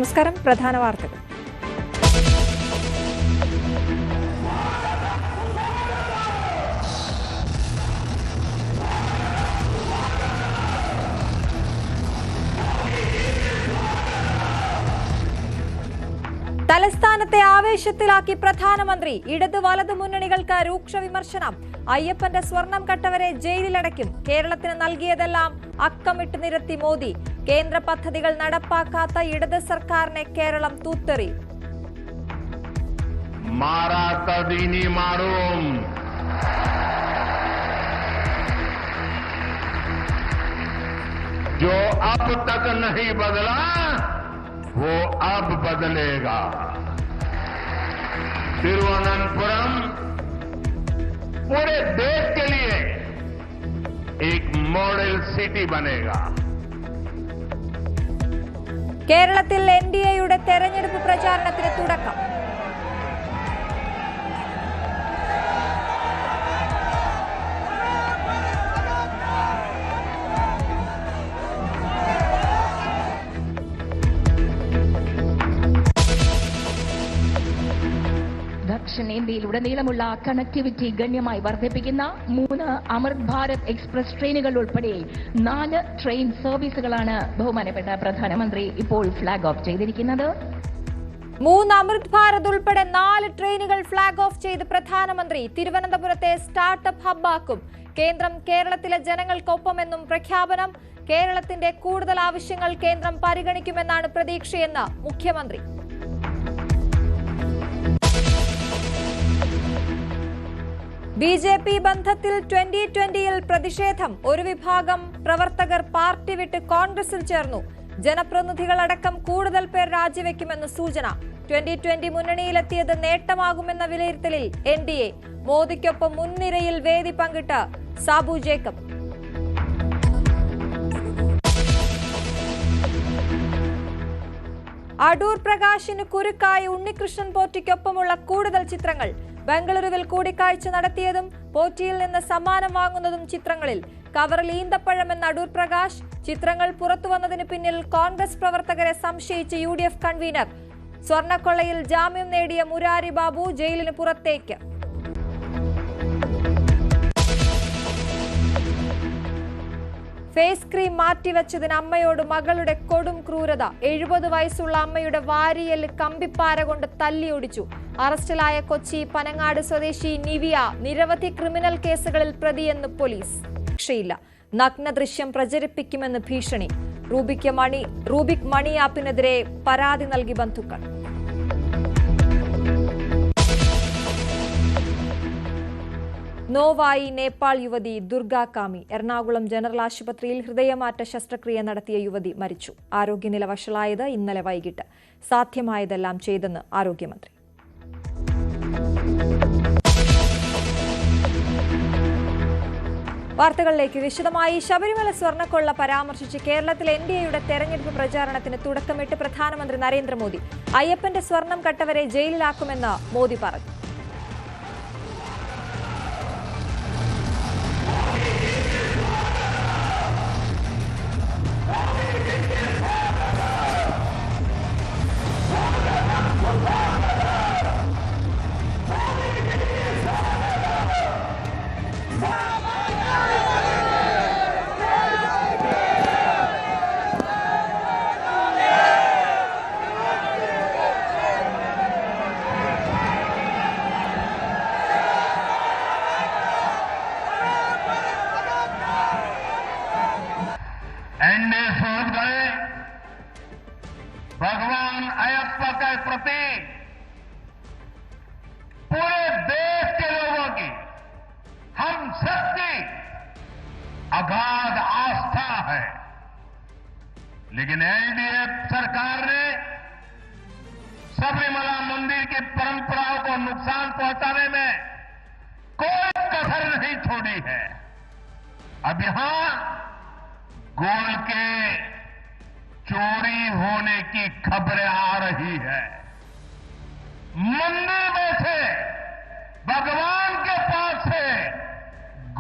നമസ്കാരം. പ്രധാന വാർത്തകൾ. തലസ്ഥാനത്തെ ആവേശത്തിലാക്കി പ്രധാനമന്ത്രി. ഇടത് വലതു മുന്നണികൾക്ക് രൂക്ഷ വിമർശനം. അയ്യപ്പന്റെ സ്വർണം കട്ടവരെ ജയിലിലടയ്ക്കും. കേരളത്തിന് നൽകിയതെല്ലാം അക്കമിട്ട് നിരത്തി മോദി. കേന്ദ്ര പദ്ധതികൾ നടപ്പാക്കാത്ത ഇടത് സർക്കാരിനെ കേരളം തൂത്തെറിയും. जो अब तक नहीं बदला वो अब बदलेगा. तिरुवनंतपुरम पूरे देश के लिए एक मॉडल सिटी बनेगा. കേരളത്തിൽ എൻഡിഎയുടെ തെരഞ്ഞെടുപ്പ് പ്രചാരണത്തിന് തുടക്കം. ദക്ഷിണേന്ത്യയിലുടനീളമുള്ള കണക്ടിവിറ്റി ഗണ്യമായി വർദ്ധിപ്പിക്കുന്ന 3 അമൃത് ഭാരത് എക്സ്പ്രസ് ട്രെയിനുകൾ ഉൾപ്പെടെ 4 ട്രെയിൻ സർവീസുകളാണ് ബഹുമാനപ്പെട്ട പ്രധാനമന്ത്രി ഇപ്പോൾ ഫ്ളാഗ് ഓഫ് ചെയ്തിരിക്കുന്നത്. 3 അമൃത് ഭാരത് ഉൾപ്പെടെ 4 ട്രെയിനുകൾ ഫ്ളാഗ് ഓഫ് ചെയ്ത് പ്രധാനമന്ത്രി. തിരുവനന്തപുരത്തെ സ്റ്റാർട്ടപ്പ് ഹബ്ബാക്കും. കേന്ദ്രം കേരളത്തിലെ ജനങ്ങൾക്കൊപ്പമെന്നും പ്രഖ്യാപനം. കേരളത്തിന്റെ കൂടുതൽ ആവശ്യങ്ങൾ കേന്ദ്രം പരിഗണിക്കുമെന്നാണ് പ്രതീക്ഷയെന്ന് മുഖ്യമന്ത്രി. ബി.ജെ.പി. ബന്ധത്തിൽ 2020-ൽ പ്രതിഷേധം. ഒരു വിഭാഗം പ്രവർത്തകർ പാർട്ടി വിട്ട് കോൺഗ്രസിൽ ചേർന്നു. ജനപ്രതിനിധികളടക്കം കൂടുതൽ പേർ രാജിവെക്കുമെന്ന് സൂചന. 2020 മുന്നണിയിലെത്തിയത് നേട്ടമാകുമെന്ന വിലയിരുത്തലിൽ എൻഡിഎ. മോദിക്കൊപ്പം മുൻനിരയിൽ വേദി പങ്കിട്ട് സാബു ജേക്കബ്. അടൂർ പ്രകാശിന് കുരുക്കായി ഉണ്ണികൃഷ്ണൻ പോറ്റിക്കൊപ്പമുള്ള കൂടുതൽ ചിത്രങ്ങൾ. ബംഗളൂരുവിൽ കൂടിക്കാഴ്ച നടത്തിയതും പോറ്റിയിൽ നിന്ന് സമ്മാനം വാങ്ങുന്നതും ചിത്രങ്ങളിൽ. കവറിൽ ഈന്തപ്പഴമെന്ന അടൂർ പ്രകാശ്. ചിത്രങ്ങൾ പുറത്തുവന്നതിന് പിന്നിൽ കോൺഗ്രസ് പ്രവർത്തകരെ സംശയിച്ച് UDF കൺവീനർ. സ്വർണക്കൊള്ളയിൽ ജാമ്യം നേടിയ മുരാരി ബാബു ജയിലിന് പുറത്തേക്ക്. ഫേസ് ക്രീം മാറ്റിവെച്ചതിന് അമ്മയോട് മകളുടെ കൊടും ക്രൂരത. 70 വയസ്സുള്ള അമ്മയുടെ വാരിയല് കമ്പിപ്പാര കൊണ്ട് തല്ലിയൊടിച്ചു. അറസ്റ്റിലായ കൊച്ചി പനങ്ങാട് സ്വദേശി നിവിയ നിരവധി ക്രിമിനൽ കേസുകളിൽ പ്രതിയെന്ന് പോലീസ്. രക്ഷയില്ല. നഗ്ന ദൃശ്യം പ്രചരിപ്പിക്കുമെന്ന് ഭീഷണി. റൂബിക് മണി ആപ്പിനെതിരെ പരാതി നൽകി ബന്ധുക്കൾ. നോവായി നേപ്പാൾ യുവതി ദുർഗാകാമി. എറണാകുളം ജനറൽ ആശുപത്രിയിൽ ഹൃദയമാറ്റ ശസ്ത്രക്രിയ നടത്തിയ യുവതി മരിച്ചു. ആരോഗ്യനില വഷളായത് ഇന്നലെ വൈകിട്ട്. സാധ്യമായതെല്ലാം ചെയ്തെന്ന് ആരോഗ്യമന്ത്രി. വാർത്തകളിലേക്ക് വിശദമായി. ശബരിമല സ്വർണ്ണക്കൊള്ള പരാമർശിച്ച് കേരളത്തിൽ എൻഡിഎയുടെ തെരഞ്ഞെടുപ്പ് പ്രചാരണത്തിന് തുടക്കമിട്ട് പ്രധാനമന്ത്രി നരേന്ദ്രമോദി. അയ്യപ്പന്റെ സ്വർണം കട്ടവരെ ജയിലിലാക്കുമെന്ന് മോദി പറഞ്ഞു. एनडीए सोच गए भगवान अयप्पा के प्रति पूरे देश के लोगों की, हम सबकी अगाध आस्था है. लेकिन एनडीए सरकार ने सबरीमला मंदिर की परंपराओं को नुकसान पहुंचाने में कोई कसर नहीं छोड़ी है. अब यहां गोल्ड के चोरी होने की खबरें आ रही है. मंदिर में से भगवान के पास से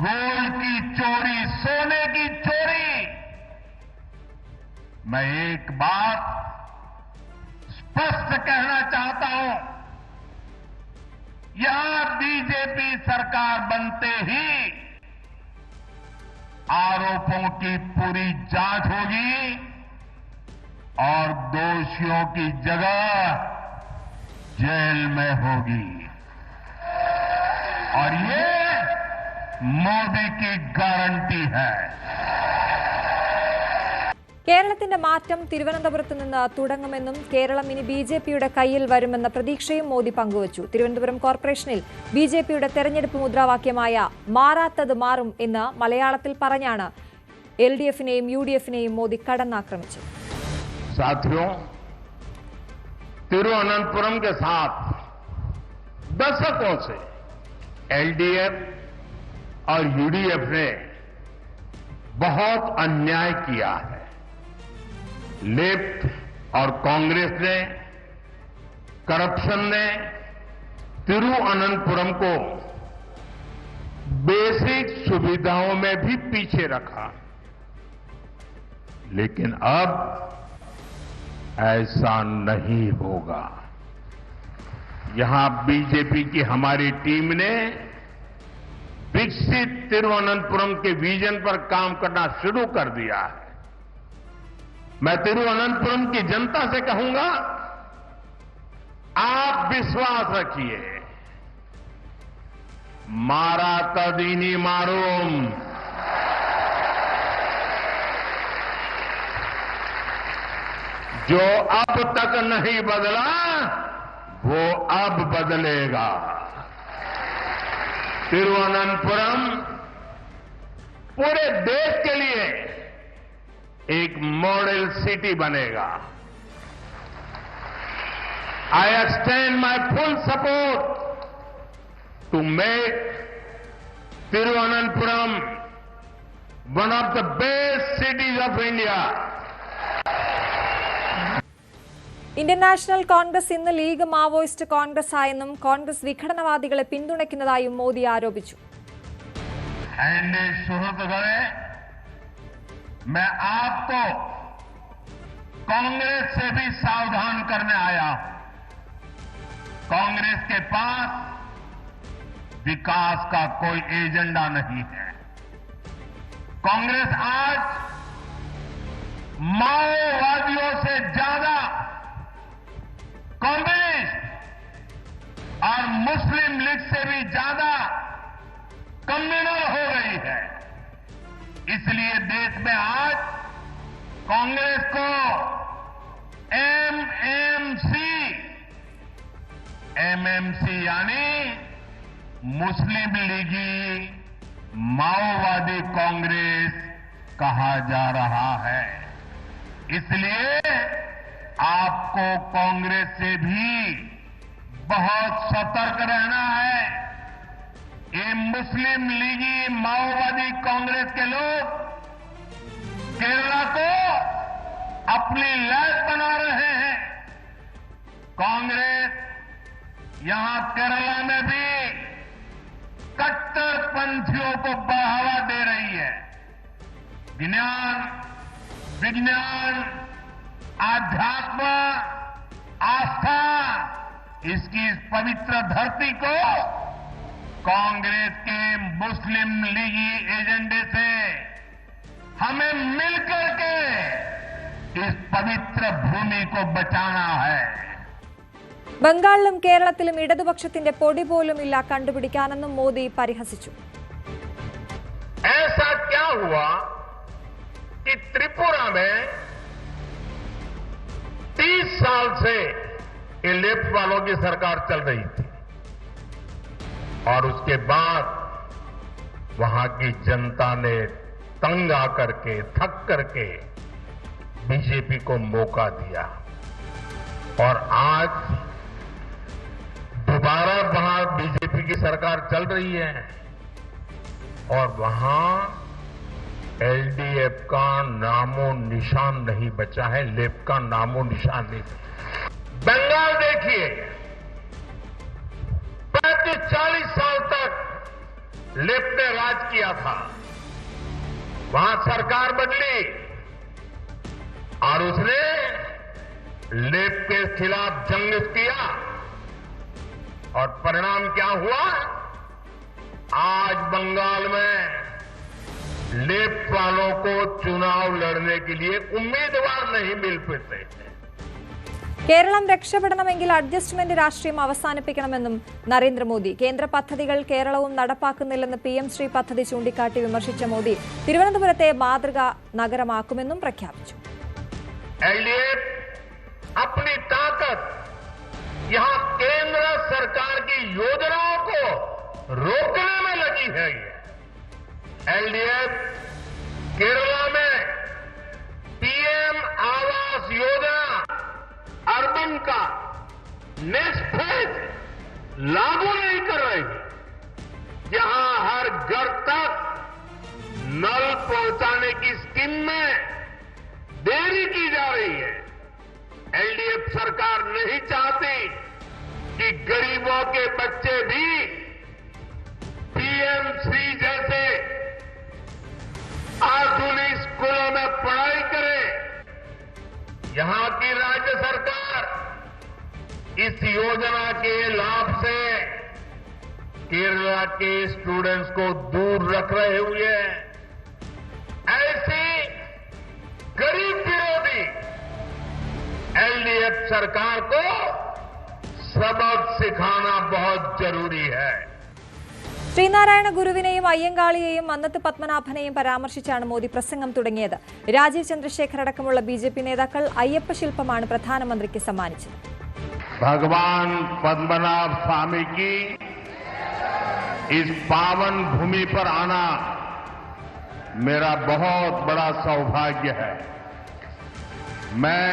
गोल्ड की चोरी, सोने की चोरी. मैं एक बात स्पष्ट कहना चाहता हूं, यहां बीजेपी सरकार बनते ही आरोपों की पूरी जांच होगी और दोषियों की जगह जेल में होगी। और ये मोदी की गारंटी है। കേരളത്തിന്റെ മാറ്റം തിരുവനന്തപുരത്ത് നിന്ന് തുടങ്ങുമെന്നും കേരളം ഇനി ബിജെപിയുടെ കയ്യിൽ വരുമെന്ന പ്രതീക്ഷയും മോദി പങ്കുവച്ചു. തിരുവനന്തപുരം കോർപ്പറേഷനിൽ ബിജെപിയുടെ തെരഞ്ഞെടുപ്പ് മുദ്രാവാക്യമായ മാറാത്തത് മാറും എന്ന് മലയാളത്തിൽ പറഞ്ഞാണ് എൽഡിഎഫിനെയും യുഡിഎഫിനെയും മോദി കടന്നാക്രമിച്ചത്. साथियों, तिरुवनंतपुरम के साथ दशकों से एलडीएफ और यूडीएफ ने बहुत अन्याय किया है। लेफ्ट और कांग्रेस ने, करप्शन ने तिरुवनंतपुरम को बेसिक सुविधाओं में भी पीछे रखा। लेकिन अब ऐसा नहीं होगा। यहां बीजेपी की हमारी टीम ने विकसित तिरुवनंतपुरम के विजन पर काम करना शुरू कर दिया है। मैं तिरुवनंतपुरम की जनता से कहूंगा, आप विश्वास रखिए, मारा तदीनी मारूम। जो अब तक नहीं बदला वो अब बदलेगा। तिरुवनंतपुरम पूरे देश के लिए एक मॉडल सिटी बनेगा। I extend my full support to make Thiruvananthapuram one of the best cities of India. Indian national Congress ഇന്ന് ലീഗ് മാവോയിസ്റ്റ് കോൺഗ്രസ് ആയെന്നും കോൺഗ്രസ് വിഘടനവാദികളെ പിന്തുണയ്ക്കുന്നതായും മോദി ആരോപിച്ചു. मैं आपको कांग्रेस से भी सावधान करने आया हूं। कांग्रेस के पास विकास का कोई एजेंडा नहीं है। कांग्रेस आज माओवादियों से ज्यादा कम्युनिस्ट और मुस्लिम लीग से भी ज्यादा कम्युनल हो गई है। इसलिए देश में आज कांग्रेस को एमएमसी यानी मुस्लिम लीगी माओवादी कांग्रेस कहा जा रहा है। इसलिए आपको कांग्रेस से भी बहुत सतर्क रहना है। ये मुस्लिम लीगी माओवादी कांग्रेस के लोग केरला को अपनी लैब बना रहे हैं। कांग्रेस यहां केरला में भी कट्टरपंथियों को बढ़ावा दे रही है। विज्ञान, आध्यात्म, आस्था, इसकी इस पवित्र धरती को कांग्रेस के मुस्लिम लीगी एजेंडे से हमें मिलकर के इस पवित्र भूमि को बचाना है। ബംഗാളിലും കേരളത്തിലും ഇടതുപക്ഷത്തിന്റെ പൊടി പോലും ഇല്ല കണ്ടുപിടിക്കാനെന്നും മോദി പരിഹസിച്ചു. ऐसा क्या हुआ कि त्रिपुरा में 30 साल से ये लेफ्ट वालों की सरकार चल रही थी और उसके बाद वहां की जनता ने तंग आकर के, थक करके बीजेपी को मौका दिया और आज दोबारा वहां बीजेपी की सरकार चल रही है और वहां एलडीएफ का नामो निशान नहीं बचा है, लेफ्ट का नामो निशान नहीं। बंगाल देखिए, 35-40 साल तक लेफ्ट ने राज किया था, वहां सरकार बदली और उसने लेप के खिलाफ जंग किया और परिणाम क्या हुआ? आज बंगाल में लेप वालों को चुनाव लड़ने के लिए उम्मीदवार नहीं मिल पाते हैं. കേരളം രക്ഷപ്പെടണമെങ്കിൽ അഡ്ജസ്റ്റ്മെന്റ് രാഷ്ട്രീയം അവസാനിപ്പിക്കണമെന്നും നരേന്ദ്രമോദി. കേന്ദ്ര പദ്ധതികൾ കേരളവും നടപ്പാക്കുന്നില്ലെന്ന് PM ശ്രീ പദ്ധതി ചൂണ്ടിക്കാട്ടി വിമർശിച്ച മോദി തിരുവനന്തപുരത്തെ മാതൃകാ നഗരമാക്കുമെന്നും പ്രഖ്യാപിച്ചു. एलडीएफ अपनी ताकत यहां केंद्र सरकार की योजनाओं को रोकने में लगी है. एलडीएफ केरला में PM आवास योजना अर्बन का नेक्स्ट फेज लागू नहीं कर रही. जहां हर घर तक नल पहुंचाने की स्कीम में देरी की जा रही है. एलडीएफ सरकार नहीं चाहती कि गरीबों के बच्चे भी PM श्री जैसे आधुनिक स्कूलों में पढ़ाई करें. यहां की राज्य सरकार इस योजना के लाभ से केरला के स्टूडेंट्स को दूर रख रहे हुए हैं. ऐसी गरीब विरोधी एलडीएफ सरकार को सबक सिखाना बहुत जरूरी है. ശ്രീനാരായണ ഗുരുവിനെയും അയ്യങ്കാളിയെയും മന്നത്ത് പത്മനാഭനെയും പരാമർശിച്ചാണ് മോദി പ്രസംഗം തുടങ്ങിയത്. രാജീവ് ചന്ദ്രശേഖർ അടക്കമുള്ള BJP നേതാക്കൾ അയ്യപ്പ ശില്പമാണ് പ്രധാനമന്ത്രിക്ക് സമ്മാനിച്ചത്. भगवान पद्मनाभ स्वामी की इस पावन भूमि पर आना मेरा बहुत बड़ा सौभाग्य है. मैं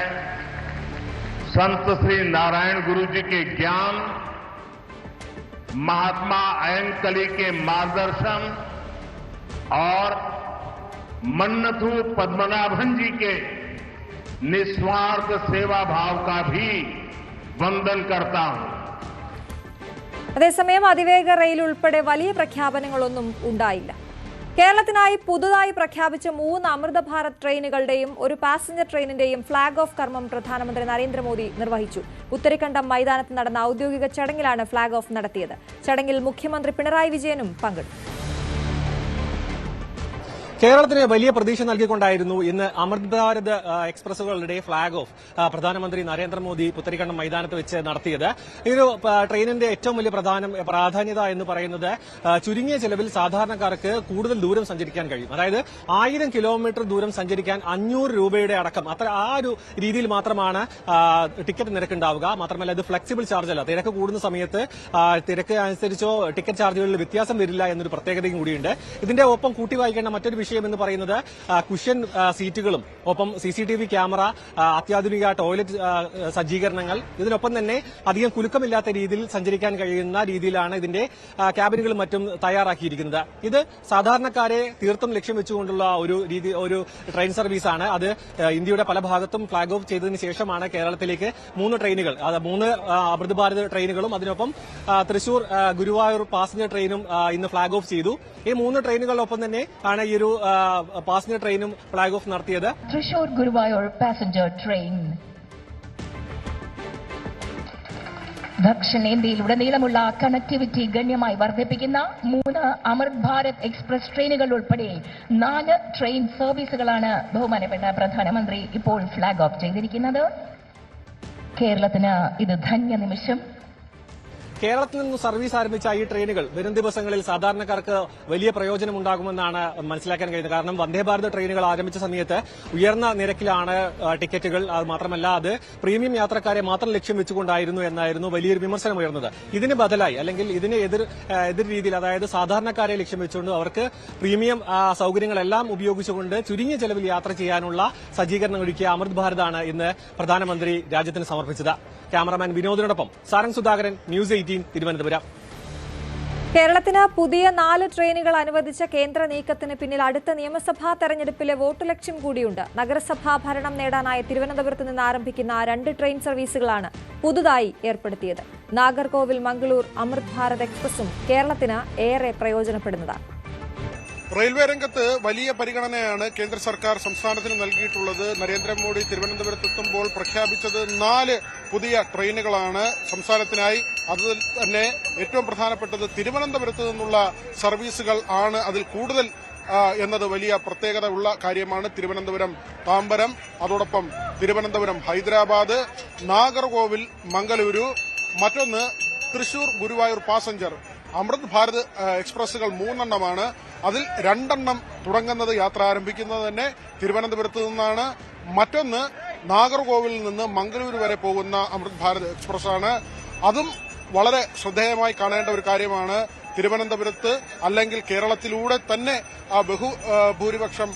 संत श्री नारायण गुरु जी के ज्ञान, महात्मा अयंकली के मार्गदर्शन और मन्नथु पद्मनाभन जी के निस्वार्थ सेवा भाव का भी वंदन करता हूं. അതേസമയം അതിവേഗ റെയിൽ ഉൾപ്പെടെ വലിയ പ്രഖ്യാപനങ്ങളൊന്നും ഉണ്ടായില്ല. കേരളത്തിനായി പുതുതായി പ്രഖ്യാപിച്ച 3 അമൃത ഭാരത് ട്രെയിനുകളുടെയും ഒരു പാസഞ്ചർ ട്രെയിനിന്റെയും ഫ്ളാഗ് ഓഫ് കർമ്മം പ്രധാനമന്ത്രി നരേന്ദ്രമോദി നിർവഹിച്ചു. ഉത്തരക്കണ്ടം മൈതാനത്ത് നടന്ന ഔദ്യോഗിക ചടങ്ങിലാണ് ഫ്ളാഗ് ഓഫ് നടത്തിയത്. ചടങ്ങിൽ മുഖ്യമന്ത്രി പിണറായി വിജയനും പങ്കെടുത്തു. കേരളത്തിന് വലിയ പ്രതീക്ഷ നൽകിക്കൊണ്ടായിരുന്നു ഇന്ന് അമൃത് ഭാരത് എക്സ്പ്രസുകളുടെ ഫ്ളാഗ് ഓഫ് പ്രധാനമന്ത്രി നരേന്ദ്രമോദി പുത്തരിക്കണ്ടം മൈതാനത്ത് വെച്ച് നടത്തിയത്. ഈ ഒരു ട്രെയിനിന്റെ ഏറ്റവും വലിയ പ്രാധാന്യത എന്ന് പറയുന്നത് ചുരുങ്ങിയ ചെലവിൽ സാധാരണക്കാർക്ക് കൂടുതൽ ദൂരം സഞ്ചരിക്കാൻ കഴിയും. അതായത് 1000 കിലോമീറ്റർ ദൂരം സഞ്ചരിക്കാൻ 500 രൂപയുടെ അടക്കം ആ ഒരു രീതിയിൽ മാത്രമാണ് ടിക്കറ്റ് നിരക്ക് ഉണ്ടാവുക. മാത്രമല്ല ഇത് ഫ്ലെക്സിബിൾ ചാർജ് അല്ല. തിരക്ക് കൂടുന്ന സമയത്ത് തിരക്ക് അനുസരിച്ചോ ടിക്കറ്റ് ചാർജുകളിൽ വ്യത്യാസം വരില്ല എന്നൊരു പ്രത്യേകതയും കൂടിയുണ്ട്. ഇതിന്റെ ഒപ്പം കൂട്ടി വായിക്കേണ്ട മറ്റൊരു വിഷയം എന്ന് പറയുന്നത് കുഷ്യൻ സീറ്റുകളും ഒപ്പം CCTV ക്യാമറ, അത്യാധുനിക ടോയ്ലറ്റ് സജ്ജീകരണങ്ങൾ, ഇതിനൊപ്പം തന്നെ അധികം കുലുക്കമില്ലാത്ത രീതിയിൽ സഞ്ചരിക്കാൻ കഴിയുന്ന രീതിയിലാണ് ഇതിന്റെ ക്യാബിനുകളും മറ്റും തയ്യാറാക്കിയിരിക്കുന്നത്. ഇത് സാധാരണക്കാരെ തീർത്തും ലക്ഷ്യം വെച്ചുകൊണ്ടുള്ള ഒരു ട്രെയിൻ സർവീസാണ്. അത് ഇന്ത്യയുടെ പല ഭാഗത്തും ഫ്ളാഗ് ഓഫ് ചെയ്തതിന് ശേഷമാണ് കേരളത്തിലേക്ക് 3 ട്രെയിനുകൾ, 3 അമൃത് ഭാരത് ട്രെയിനുകളും അതിനൊപ്പം തൃശൂർ ഗുരുവായൂർ പാസഞ്ചർ ട്രെയിനും ഇന്ന് ഫ്ളാഗ് ഓഫ് ചെയ്തു. ഈ 3 ട്രെയിനുകളൊപ്പം തന്നെ ആണ് ഈ ഒരു പാസഞ്ചർ ട്രെയിനും ഫ്ളാഗ് ഓഫ് നടത്തിയത്. തൃശൂർ ഗുരുവായൂർ പാസഞ്ചർ ട്രെയിൻ ദക്ഷിണേന്ത്യയിലുടനീളമുള്ള കണക്ടിവിറ്റി ഗണ്യമായി വർദ്ധിപ്പിക്കുന്ന 3 അമൃത് ഭാരത് എക്സ്പ്രസ് ട്രെയിനുകൾ ഉൾപ്പെടെ 4 ട്രെയിൻ സർവീസുകളാണ് ബഹുമാനപ്പെട്ട പ്രധാനമന്ത്രി ഇപ്പോൾ ഫ്ളാഗ് ഓഫ് ചെയ്തിരിക്കുന്നത്. കേരളത്തിന് ഇത് ധന്യ നിമിഷം. കേരളത്തിൽ നിന്ന് സർവീസ് ആരംഭിച്ച ഈ ട്രെയിനുകൾ വരും ദിവസങ്ങളിൽ സാധാരണക്കാർക്ക് വലിയ പ്രയോജനമുണ്ടാകുമെന്നാണ് മനസ്സിലാക്കാൻ കഴിയുന്നത്. കാരണം വന്ദേ ഭാരത് ട്രെയിനുകൾ ആരംഭിച്ച സമയത്ത് ഉയർന്ന നിരക്കിലാണ് ടിക്കറ്റുകൾ. അത് മാത്രമല്ല അത് പ്രീമിയം യാത്രക്കാരെ മാത്രം ലക്ഷ്യം വെച്ചുകൊണ്ടായിരുന്നു എന്നായിരുന്നു വലിയൊരു വിമർശനം ഉയർന്നത്. ഇതിന് ബദലായി അല്ലെങ്കിൽ ഇതിന് എതിർ രീതിയിൽ, അതായത് സാധാരണക്കാരെ ലക്ഷ്യം വെച്ചുകൊണ്ട് അവർക്ക് പ്രീമിയം സൌകര്യങ്ങളെല്ലാം ഉപയോഗിച്ചുകൊണ്ട് ചുരുങ്ങിയ ചെലവിൽ യാത്ര ചെയ്യാനുള്ള സജ്ജീകരണം ഒരുക്കിയ അമൃത് ഭാരതാണ് ഇന്ന് പ്രധാനമന്ത്രി രാജ്യത്തിന് സമർപ്പിച്ചത്. ക്യാമറമാൻ വിനോദിനോടൊപ്പം സാരംഗ് സുധാകരൻ, ന്യൂസ് 18 തിരുവനന്തപുരം. കേരളത്തിന് പുതിയ 4 ട്രെയിനുകൾ അനുവദിച്ച കേന്ദ്ര നീക്കത്തിന് പിന്നിൽ അടുത്ത നിയമസഭാ തെരഞ്ഞെടുപ്പിലെ വോട്ട് ലക്ഷ്യം കൂടിയുണ്ട്. നഗരസഭാ ഭരണം നേടാനായി തിരുവനന്തപുരത്ത് നിന്ന് ആരംഭിക്കുന്ന 2 ട്രെയിൻ സർവീസുകളാണ് പുതുതായി ഏർപ്പെടുത്തിയത്. നാഗർകോവിൽ മംഗളൂർ അമൃത് ഭാരത് എക്സ്പ്രസും കേരളത്തിന് ഏറെ പ്രയോജനപ്പെടുന്നതാണ്. റെയിൽവേ രംഗത്ത് വലിയ പരിഗണനയാണ് കേന്ദ്ര സർക്കാർ സംസ്ഥാനത്തിന് നൽകിയിട്ടുള്ളത്. നരേന്ദ്രമോദി തിരുവനന്തപുരത്തെത്തുമ്പോൾ പ്രഖ്യാപിച്ചത് 4 പുതിയ ട്രെയിനുകളാണ് സംസ്ഥാനത്തിനായി. അത് തന്നെ ഏറ്റവും പ്രധാനപ്പെട്ടത് തിരുവനന്തപുരത്ത് നിന്നുള്ള സർവീസുകൾ ആണ്. അതിൽ കൂടുതൽ എന്നത് വലിയ പ്രത്യേകത ഉള്ള കാര്യമാണ്. തിരുവനന്തപുരം താമ്പരം, അതോടൊപ്പം തിരുവനന്തപുരം ഹൈദരാബാദ്, നാഗർകോവിൽ മംഗലൂരു, മറ്റൊന്ന് തൃശൂർ ഗുരുവായൂർ പാസഞ്ചർ. അമൃത് ഭാരത് എക്സ്പ്രസുകൾ 3 എണ്ണമാണ്. അതിൽ 2 എണ്ണം തുടങ്ങുന്നത് യാത്ര ആരംഭിക്കുന്നത് തന്നെ തിരുവനന്തപുരത്ത് നിന്നാണ്. മറ്റൊന്ന് നാഗർകോവിലിൽ നിന്ന് മംഗലൂരു വരെ പോകുന്ന അമൃത് ഭാരത് എക്സ്പ്രസ് ആണ്. അതും വളരെ ശ്രദ്ധേയമായി കാണേണ്ട ഒരു കാര്യമാണ്. തിരുവനന്തപുരത്ത് അല്ലെങ്കിൽ കേരളത്തിലൂടെ തന്നെ ഭൂരിപക്ഷം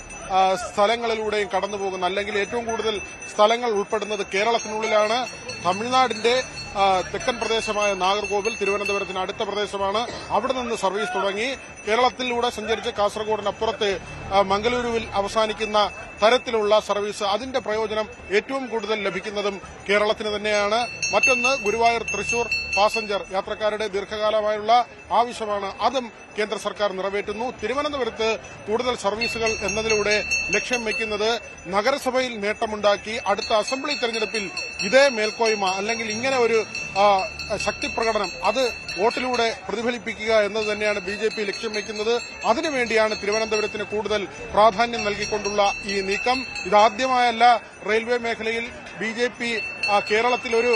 സ്ഥലങ്ങളിലൂടെയും കടന്നുപോകുന്ന, അല്ലെങ്കിൽ ഏറ്റവും കൂടുതൽ സ്ഥലങ്ങൾ ഉൾപ്പെടുന്നത് കേരളത്തിനുള്ളിലാണ്. തമിഴ്നാടിന്റെ തെക്കൻ പ്രദേശമായ നാഗർകോവിൽ തിരുവനന്തപുരത്തിന് അടുത്ത പ്രദേശമാണ്. അവിടെ നിന്ന് സർവീസ് തുടങ്ങി കേരളത്തിലൂടെ സഞ്ചരിച്ച് കാസർഗോഡിനപ്പുറത്ത് മംഗലൂരുവിൽ അവസാനിക്കുന്ന തരത്തിലുള്ള സർവീസ്, അതിന്റെ പ്രയോജനം ഏറ്റവും കൂടുതൽ ലഭിക്കുന്നതും കേരളത്തിന് തന്നെയാണ്. മറ്റൊന്ന് ഗുരുവായൂർ തൃശൂർ പാസഞ്ചർ യാത്രക്കാരുടെ ദീർഘകാലമായുള്ള ആവശ്യമാണ്. അതും കേന്ദ്ര സർക്കാർ നിറവേറ്റുന്നു. തിരുവനന്തപുരത്ത് കൂടുതൽ സർവീസുകൾ എന്നതിലൂടെ ലക്ഷ്യം വയ്ക്കുന്നത് നഗരസഭയിൽ നേട്ടമുണ്ടാക്കി അടുത്ത അസംബ്ലി തെരഞ്ഞെടുപ്പിൽ ഇതേ മേൽക്കോയ്മ അല്ലെങ്കിൽ ഇങ്ങനെ ഒരു ശക്തിപ്രകടനം അത് വോട്ടിലൂടെ പ്രതിഫലിപ്പിക്കുക എന്നത് തന്നെയാണ് BJP ലക്ഷ്യം വയ്ക്കുന്നത്. അതിനുവേണ്ടിയാണ് തിരുവനന്തപുരത്തിന് കൂടുതൽ പ്രാധാന്യം നൽകിക്കൊണ്ടുള്ള ഈ നീക്കം. ഇതാദ്യമായല്ല റെയിൽവേ മേഖലയിൽ BJP കേരളത്തിലൊരു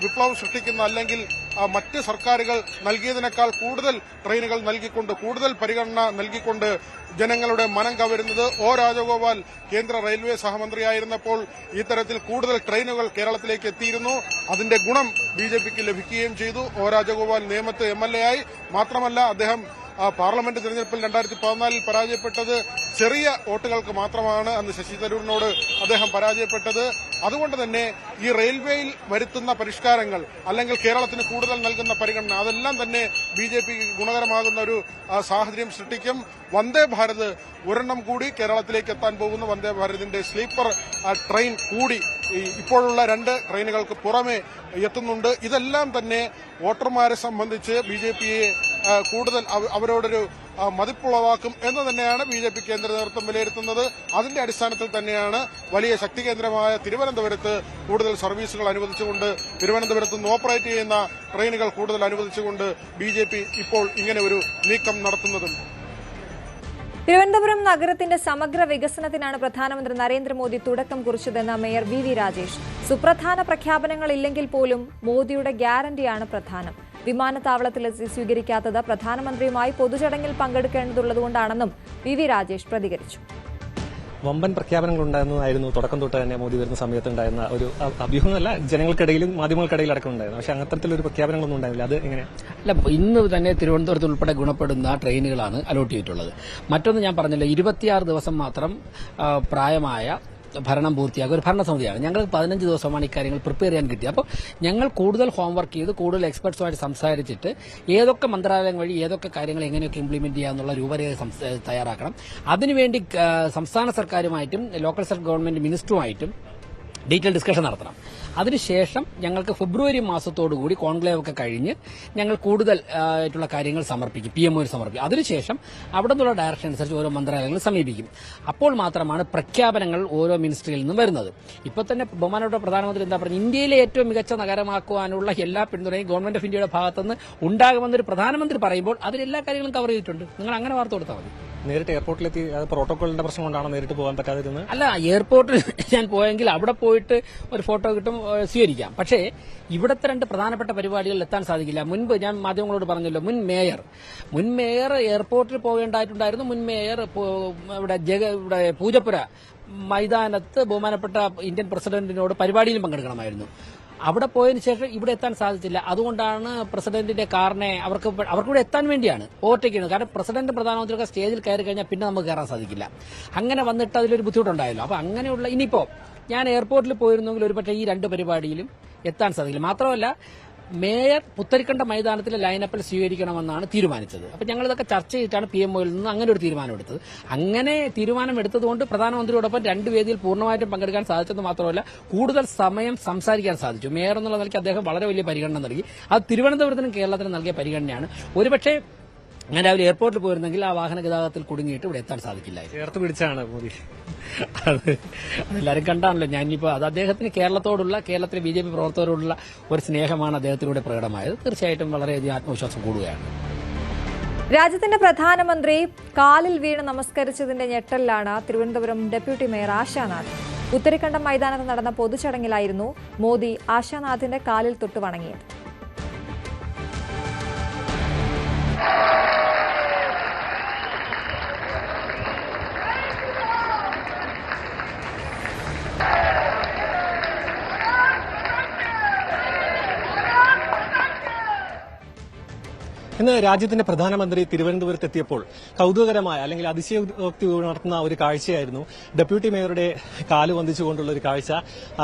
വിപ്ലവം സൃഷ്ടിക്കുന്ന, അല്ലെങ്കിൽ മറ്റ് സർക്കാരുകൾ നൽകിയതിനേക്കാൾ കൂടുതൽ ട്രെയിനുകൾ നൽകിക്കൊണ്ട്, കൂടുതൽ പരിഗണന നൽകിക്കൊണ്ട് ജനങ്ങളുടെ മനം കവരുന്നത്. O. രാജഗോപാൽ കേന്ദ്ര റെയിൽവേ സഹമന്ത്രിയായിരുന്നപ്പോൾ ഇത്തരത്തിൽ കൂടുതൽ ട്രെയിനുകൾ കേരളത്തിലേക്ക് എത്തിയിരുന്നു. അതിന്റെ ഗുണം BJPക്ക് ലഭിക്കുകയും ചെയ്തു. O. രാജഗോപാൽ നേമത്ത് MLA ആയി. മാത്രമല്ല അദ്ദേഹം പാർലമെന്റ് തെരഞ്ഞെടുപ്പിൽ 2014 പരാജയപ്പെട്ടത് ചെറിയ വോട്ടുകൾക്ക് മാത്രമാണ്. അന്ന് ശശി തരൂരിനോട് അദ്ദേഹം പരാജയപ്പെട്ടത്. അതുകൊണ്ട് തന്നെ ഈ റെയിൽവേയിൽ വരുത്തുന്ന പരിഷ്കാരങ്ങൾ, അല്ലെങ്കിൽ കേരളത്തിന് കൂടുതൽ നൽകുന്ന പരിഗണന, അതെല്ലാം തന്നെ BJPക്ക് ഗുണകരമാകുന്ന ഒരു സാഹചര്യം സൃഷ്ടിക്കും. വന്ദേ ഭാരത് ഒരെണ്ണം കൂടി കേരളത്തിലേക്ക് എത്താൻ പോകുന്നു. വന്ദേ ഭാരതിന്റെ സ്ലീപ്പർ ട്രെയിൻ കൂടി ഇപ്പോഴുള്ള 2 ട്രെയിനുകൾക്ക് പുറമെ എത്തുന്നുണ്ട്. ഇതെല്ലാം തന്നെ വോട്ടർമാരെ സംബന്ധിച്ച് BJPയെ കൂടുതൽ അവരോടൊരു മതിപ്പുളവാക്കും എന്ന് തന്നെയാണ് BJP കേന്ദ്ര നേതൃത്വം വിലയിരുത്തുന്നത്. അതിന്റെ അടിസ്ഥാനത്തിൽ തന്നെയാണ് വലിയ ശക്തി കേന്ദ്രമായ തിരുവനന്തപുരത്ത് കൂടുതൽ സർവീസുകൾ അനുവദിച്ചുകൊണ്ട്, തിരുവനന്തപുരത്ത് നിന്ന് ഓപ്പറേറ്റ് ചെയ്യുന്ന ട്രെയിനുകൾ കൂടുതൽ അനുവദിച്ചുകൊണ്ട് BJP ഇപ്പോൾ ഇങ്ങനെ ഒരു നീക്കം നടത്തുന്നതും. തിരുവനന്തപുരം നഗരത്തിന്റെ സമഗ്ര വികസനത്തിനാണ് പ്രധാനമന്ത്രി നരേന്ദ്രമോദി തുടക്കം കുറിച്ചതെന്ന് മേയർ VV രാജേഷ്. സുപ്രധാന പ്രഖ്യാപനങ്ങളില്ലെങ്കിൽ പോലും മോദിയുടെ ഗ്യാരണ്ടിയാണ് പ്രധാനം. വിമാനത്താവളത്തിലെത്തി സ്വീകരിക്കാത്തത് പ്രധാനമന്ത്രിയുമായി പൊതുചടങ്ങിൽ പങ്കെടുക്കേണ്ടതുള്ളതുകൊണ്ടാണെന്നും VV രാജേഷ് പ്രതികരിച്ചു. വമ്പൻ പ്രഖ്യാപനങ്ങൾ ഉണ്ടായിരുന്നതായിരുന്നു തുടക്കം തൊട്ട് തന്നെ മോദി വരുന്ന സമയത്ത് ഉണ്ടായിരുന്ന ഒരു അഭ്യൂഹമല്ല, ജനങ്ങൾക്കിടയിലും മാധ്യമങ്ങൾക്കിടയിൽ അടക്കം ഉണ്ടായിരുന്നു. പക്ഷെ അത്തരത്തിലൊരു പ്രഖ്യാപനങ്ങളൊന്നും ഉണ്ടായില്ല. അത് എങ്ങനെ? അല്ല, ഇന്ന് തന്നെ തിരുവനന്തപുരത്ത് ഉൾപ്പെടെ ഗുണപ്പെടുന്ന ട്രെയിനുകളാണ് അലോട്ട് ചെയ്തിട്ടുള്ളത്. മറ്റൊന്ന് ഞാൻ പറഞ്ഞല്ലോ, 26 ദിവസം മാത്രം പ്രായമായ ഭരണം പൂർത്തിയാക്കുക ഒരു ഭരണസമിതിയാണ്. ഞങ്ങൾക്ക് 15 ദിവസമാണ് ഇക്കാര്യങ്ങൾ പ്രിപ്പയർ ചെയ്യാൻ കിട്ടിയത്. അപ്പോൾ ഞങ്ങൾ കൂടുതൽ ഹോംവർക്ക് ചെയ്ത് കൂടുതൽ എക്സ്പെർട്സുമായിട്ട് സംസാരിച്ചിട്ട് ഏതൊക്കെ മന്ത്രാലയം വഴി ഏതൊക്കെ കാര്യങ്ങൾ എങ്ങനെയൊക്കെ ഇംപ്ലിമെന്റ് ചെയ്യാന്നുള്ള രൂപരേഖ തയ്യാറാക്കണം. അതിനുവേണ്ടി സംസ്ഥാന സർക്കാരുമായിട്ടും ലോക്കൽ സെൽഫ് ഗവൺമെന്റ് മിനിസ്റ്ററുമായിട്ടും ഡീറ്റെയിൽ ഡിസ്കഷൻ നടത്തണം. അതിനുശേഷം ഞങ്ങൾക്ക് ഫെബ്രുവരി മാസത്തോടുകൂടി കോൺക്ലേവ് ഒക്കെ കഴിഞ്ഞ് ഞങ്ങൾ കൂടുതൽ ആയിട്ടുള്ള കാര്യങ്ങൾ സമർപ്പിക്കും, PMOയിൽ സമർപ്പിക്കും. അതിനുശേഷം അവിടെ നിന്നുള്ള ഡയറക്ഷൻ അനുസരിച്ച് ഓരോ മന്ത്രാലയങ്ങളും സമീപിക്കും. അപ്പോൾ മാത്രമാണ് പ്രഖ്യാപനങ്ങൾ ഓരോ മിനിസ്ട്രിയിൽ നിന്നും വരുന്നത്. ഇപ്പോൾ തന്നെ ബഹുമാനപ്പെട്ട പ്രധാനമന്ത്രി എന്താ പറഞ്ഞത്, ഇന്ത്യയിലെ ഏറ്റവും മികച്ച നഗരമാക്കുവാനുള്ള എല്ലാ പിന്തുണയും ഗവൺമെന്റ് ഓഫ് ഇന്ത്യയുടെ ഭാഗത്തുനിന്ന് ഉണ്ടാകുമെന്നൊരു പ്രധാനമന്ത്രി പറയുമ്പോൾ അതിലെല്ലാ കാര്യങ്ങളും കവർ ചെയ്തിട്ടുണ്ട്. നിങ്ങൾ അങ്ങനെ വാർത്ത കൊടുത്താൽ മതി. നേരിട്ട് എയർപോർട്ടിലെത്തി പ്രോട്ടോകോളിന്റെ പ്രശ്നം കൊണ്ടാണോ നേരിട്ട് പോകാൻ പറ്റാതിരുന്നത്? അല്ല, എയർപോർട്ടിൽ ഞാൻ പോയെങ്കിൽ അവിടെ പോയിട്ട് ഒരു ഫോട്ടോ കിട്ടും, സ്വീകരിക്കാം. പക്ഷേ ഇവിടുത്തെ 2 പ്രധാനപ്പെട്ട പരിപാടികളിൽ എത്താൻ സാധിക്കില്ല. മുൻപ് ഞാൻ മാധ്യമങ്ങളോട് പറഞ്ഞല്ലോ, മുൻ മേയർ എയർപോർട്ടിൽ പോകേണ്ടതായിട്ടുണ്ടായിരുന്നു. മുൻ മേയർ ഇവിടെ പൂജപ്പുര മൈതാനത്ത് ബഹുമാനപ്പെട്ട ഇന്ത്യൻ പ്രസിഡന്റിനോട് പരിപാടിയിലും പങ്കെടുക്കണമായിരുന്നു. അവിടെ പോയതിനു ശേഷം ഇവിടെ എത്താൻ സാധിച്ചില്ല. അതുകൊണ്ടാണ് പ്രസിഡന്റിന്റെ കാറിനെ അവർക്ക് ഇവിടെ എത്താൻ വേണ്ടിയാണ് ഓവർടേക്ക് ചെയ്യുന്നത്. കാരണം പ്രസിഡന്റ് പ്രധാനമന്ത്രിയൊക്കെ സ്റ്റേജിൽ കയറി കഴിഞ്ഞാൽ പിന്നെ നമുക്ക് കയറാൻ സാധിക്കില്ല. അങ്ങനെ വന്നിട്ട് അതിലൊരു ബുദ്ധിമുട്ടുണ്ടായല്ലോ. അപ്പൊ അങ്ങനെയുള്ള ഇനിയിപ്പോ ഞാൻ എയർപോർട്ടിൽ പോയിരുന്നെങ്കിൽ ഒരുപക്ഷെ ഈ 2 പരിപാടിയിലും എത്താൻ സാധിക്കില്ല. മാത്രമല്ല മേയർ പുത്തരിക്കണ്ട മൈതാനത്തിലെ ലൈനപ്പിൽ സ്വീകരിക്കണമെന്നാണ് തീരുമാനിച്ചത്. അപ്പോൾ ഞങ്ങളിതൊക്കെ ചർച്ച ചെയ്തിട്ടാണ് PMOയിൽ നിന്ന് അങ്ങനെ ഒരു തീരുമാനമെടുത്തത്. അങ്ങനെ തീരുമാനമെടുത്തതുകൊണ്ട് പ്രധാനമന്ത്രിയോടൊപ്പം 2 വേദിയിൽ പൂർണ്ണമായിട്ടും പങ്കെടുക്കാൻ സാധിച്ചത് മാത്രമല്ല, കൂടുതൽ സമയം സംസാരിക്കാൻ സാധിച്ചു. മേയർ എന്നുള്ള നിലയ്ക്ക് അദ്ദേഹം വളരെ വലിയ പരിഗണന നൽകി. അത് തിരുവനന്തപുരത്തിനും കേരളത്തിനും നൽകിയ പരിഗണനയാണ്. ഒരുപക്ഷെ ഞാൻ രാവിലെ എയർപോർട്ടിൽ പോയിരുന്നെങ്കിൽ ആ വാഹന ഗതാഗതത്തിൽ കുടുങ്ങിയിട്ട് ഇവിടെ എത്താൻ സാധിക്കില്ലായിരുന്നു. ചേർത്ത് പിടിച്ചാണ് മോദി. അതെല്ലാവരും കണ്ടാണല്ലോ. ഞാനിപ്പോൾ അത് അദ്ദേഹത്തിന് കേരളത്തിലെ BJP പ്രവർത്തകരോടുള്ള ഒരു സ്നേഹമാണ് അദ്ദേഹത്തിലൂടെ പ്രകടമായത്. തീർച്ചയായിട്ടും വളരെയധികം ആത്മവിശ്വാസം കൂടുകയാണ്. രാജ്യത്തിന്റെ പ്രധാനമന്ത്രി കാലിൽ വീണ് നമസ്കരിച്ചതിന്റെ ഞെട്ടലിലാണ് തിരുവനന്തപുരം ഡെപ്യൂട്ടി മേയർ ആശാനാഥ്. ഉത്തരക്കണ്ടം മൈതാനത്ത് നടന്ന പൊതുചടങ്ങിലായിരുന്നു മോദി ആശാനാഥിന്റെ കാലിൽ തൊട്ട് വണങ്ങിയത്. ഇന്ന് രാജ്യത്തിന്റെ പ്രധാനമന്ത്രി തിരുവനന്തപുരത്ത് എത്തിയപ്പോൾ കൌതുകകരമായ അല്ലെങ്കിൽ അതിശയോക്തി ഉണർത്തുന്ന ഒരു കാഴ്ചയായിരുന്നു ഡെപ്യൂട്ടി മേയറുടെ കാല് വന്ദിച്ചുകൊണ്ടുള്ള ഒരു കാഴ്ച.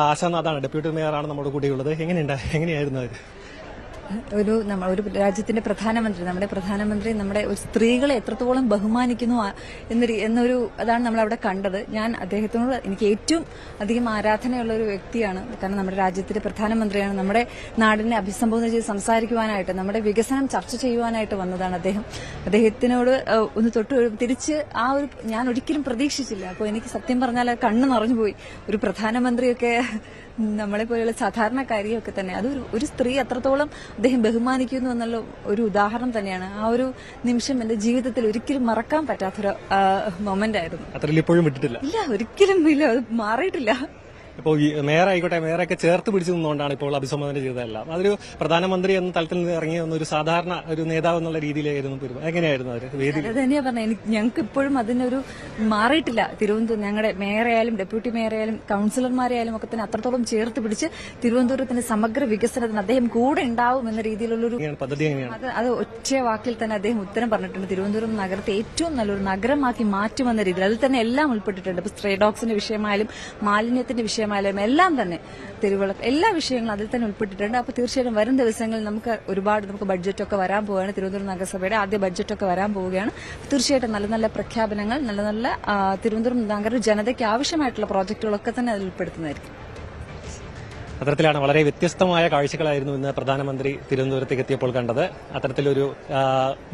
ആശാനാഥാണ് ഡെപ്യൂട്ടി മേയറാണ് നമ്മുടെ കൂടെയുള്ളത്. എങ്ങനെയായിരുന്നു അത്? ഒരു രാജ്യത്തിന്റെ പ്രധാനമന്ത്രി, നമ്മുടെ ഒരു സ്ത്രീകളെ എത്രത്തോളം ബഹുമാനിക്കുന്നു എന്നൊരു അതാണ് നമ്മൾ അവിടെ കണ്ടത്. ഞാൻ അദ്ദേഹത്തിനോട് എനിക്ക് ഏറ്റവും അധികം ആരാധനയുള്ള ഒരു വ്യക്തിയാണ്. കാരണം നമ്മുടെ രാജ്യത്തിന്റെ പ്രധാനമന്ത്രിയാണ്. നമ്മുടെ നാടിനെ അഭിസംബോധന ചെയ്ത് സംസാരിക്കുവാനായിട്ട്, നമ്മുടെ വികസനം ചർച്ച ചെയ്യുവാനായിട്ട് വന്നതാണ് അദ്ദേഹം. അദ്ദേഹത്തിനോട് ഒന്ന് തിരിച്ച് ഞാൻ ഒരിക്കലും പ്രതീക്ഷിച്ചില്ല. അപ്പോൾ എനിക്ക് സത്യം പറഞ്ഞാൽ കണ്ണ് നിറഞ്ഞുപോയി. ഒരു പ്രധാനമന്ത്രിയൊക്കെ നമ്മളെ പോലെയുള്ള സാധാരണക്കാരിയൊക്കെ തന്നെ ഒരു സ്ത്രീ എത്രത്തോളം അദ്ദേഹം ബഹുമാനിക്കുന്നു എന്നുള്ള ഒരു ഉദാഹരണം തന്നെയാണ്. ആ ഒരു നിമിഷം എന്റെ ജീവിതത്തിൽ ഒരിക്കലും മറക്കാൻ പറ്റാത്തൊരു മൊമെന്റ് ആയിരുന്നു. അത്രയും ഇപ്പോഴും വിട്ടിട്ടില്ല? ഇല്ല, ഒരിക്കലും ഇല്ല, അത് മാറിയിട്ടില്ല. ഇപ്പോൾ മേയറൊക്കെ ചേർത്ത് പിടിച്ചു നിന്നുകൊണ്ടാണ് ഇപ്പോൾ അഭിസംബോധന ചെയ്തതെല്ലാം. അതൊരു പ്രധാനമന്ത്രി എന്ന തലത്തിൽ നിന്ന് ഇറങ്ങി വന്ന ഒരു സാധാരണ ഒരു നേതാവ് എന്നുള്ള രീതിയിലായിരുന്നു. എങ്ങനെയായിരുന്നു അത് വേദി? അത് തന്നെയാ പറഞ്ഞത്. ഞങ്ങൾക്ക് ഇപ്പോഴും അതിനൊരു മാറിയിട്ടില്ല. തിരുവനന്തപുരം ഞങ്ങളുടെ മേയറായാലും ഡെപ്യൂട്ടി മേയറായാലും കൌൺസിലർമാരായാലും ഒക്കെ തന്നെ അത്രത്തോളം ചേർത്ത് പിടിച്ച് തിരുവനന്തപുരത്തിന്റെ സമഗ്ര വികസനത്തിന് അദ്ദേഹം കൂടെ ഉണ്ടാവും എന്ന രീതിയിലുള്ളൊരു പദ്ധതി എങ്ങനെയാണ്? അത് ഒറ്റ വാക്കിൽ തന്നെ അദ്ദേഹം ഉത്തരം പറഞ്ഞിട്ടുണ്ട്. തിരുവനന്തപുരം നഗരത്തെ ഏറ്റവും നല്ലൊരു നഗരമാക്കി മാറ്റുമെന്ന രീതിയിൽ അതിൽ തന്നെ എല്ലാം ഉൾപ്പെട്ടിട്ടുണ്ട്. ഇപ്പൊ സ്ട്രേ ഡോഗ്സിന്റെ വിഷയമായാലും മാലിന്യത്തിന്റെ വിഷയമായാലും എല്ലാം തന്നെ തെരുവിളക്ക് എല്ലാ വിഷയങ്ങളും അതിൽ തന്നെ ഉൾപ്പെട്ടിട്ടുണ്ട്. അപ്പോൾ തീർച്ചയായിട്ടും വരും ദിവസങ്ങളിൽ നമുക്ക് ബഡ്ജറ്റൊക്കെ വരാൻ പോവുകയാണ്. തിരുവനന്തപുരം നഗരസഭയുടെ ആദ്യ ബഡ്ജറ്റൊക്കെ വരാൻ പോവുകയാണ്. തീർച്ചയായിട്ടും നല്ല നല്ല പ്രഖ്യാപനങ്ങൾ, നല്ല തിരുവനന്തപുരം നഗര ജനതയ്ക്ക് ആവശ്യമായിട്ടുള്ള പ്രോജക്റ്റുകളൊക്കെ തന്നെ അതിൽ ഉൾപ്പെടുത്തുന്നതായിരിക്കും. അത്തരത്തിലാണ് വളരെ വ്യത്യസ്തമായ കാഴ്ചകളായിരുന്നു ഇന്ന് പ്രധാനമന്ത്രി തിരുവനന്തപുരത്തേക്ക് എത്തിയപ്പോൾ കണ്ടത്. അത്തരത്തിലൊരു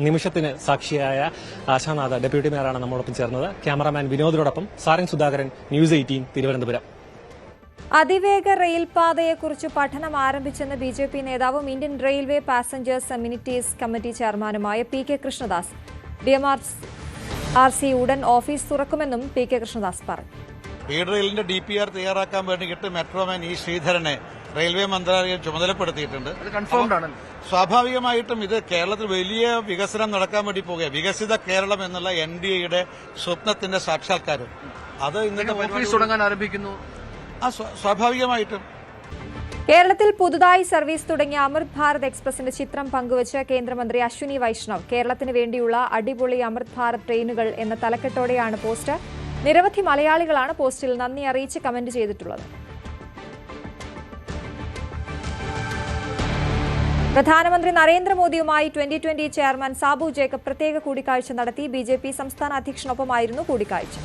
നിമിഷത്തിന് സാക്ഷിയായ ആശാനാഥ് ഡെപ്യൂട്ടി മേയറാണ് നമ്മോടൊപ്പം ചേർന്നത്. ക്യാമറാമാൻ വിനോദിനോടൊപ്പം സാരംഗ് സുധാകരൻ, News 18 തിരുവനന്തപുരം. അതിവേഗ റെയിൽപാതയെക്കുറിച്ച് പഠനം ആരംഭിച്ചെന്ന് BJP നേതാവും Indian railway passengers amenities committee ചെയർമാനുമായ PK കൃഷ്ണദാസ്. DMRC ഉടൻ ഓഫീസ് തുറക്കുമെന്നും PK കൃഷ്ണദാസ് പറഞ്ഞു. സ്പീഡ് റെയിലിന്റെ DPR തയ്യാറാക്കാൻ വേണ്ടിയിട്ട് മെട്രോമാൻ E ശ്രീധരനെ റെയിൽവേ മന്ത്രാലയം ചുമതലപ്പെടുത്തിയിട്ടുണ്ട്. സ്വാഭാവികമായിട്ടും ഇത് കേരളത്തിൽ വലിയ വികസനം നടക്കാൻ വേണ്ടി പോകുക, വികസിത കേരളം എന്നുള്ള NDAയുടെ സ്വപ്നത്തിന്റെ സാക്ഷാത്കാരം. അത് ഇന്നത്തെ ഓഫീസ് തുടങ്ങാൻ ആരംഭിക്കുന്നു. സ്വാഭാവികമായിട്ടും കേരളത്തിൽ പുതുതായി സർവീസ് തുടങ്ങിയ അമൃത് ഭാരത് എക്സ്പ്രസിന്റെ ചിത്രം പങ്കുവച്ച് കേന്ദ്രമന്ത്രി അശ്വിനി വൈഷ്ണവ്. കേരളത്തിന് വേണ്ടിയുള്ള അടിപൊളി അമൃത് ഭാരത് ട്രെയിനുകൾ എന്ന തലക്കെട്ടോടെയാണ് പോസ്റ്റ്. നിരവധി മലയാളികളാണ് പോസ്റ്റിൽ നന്ദി അറിയിച്ച് കമന്റ് ചെയ്തിട്ടുള്ളത്. പ്രധാനമന്ത്രി നരേന്ദ്രമോദിയുമായി 2020 ചെയർമാൻ സാബു ജേക്കബ് പ്രത്യേക കൂടിക്കാഴ്ച നടത്തി. BJP സംസ്ഥാന അധ്യക്ഷനൊപ്പമായിരുന്നു കൂടിക്കാഴ്ച.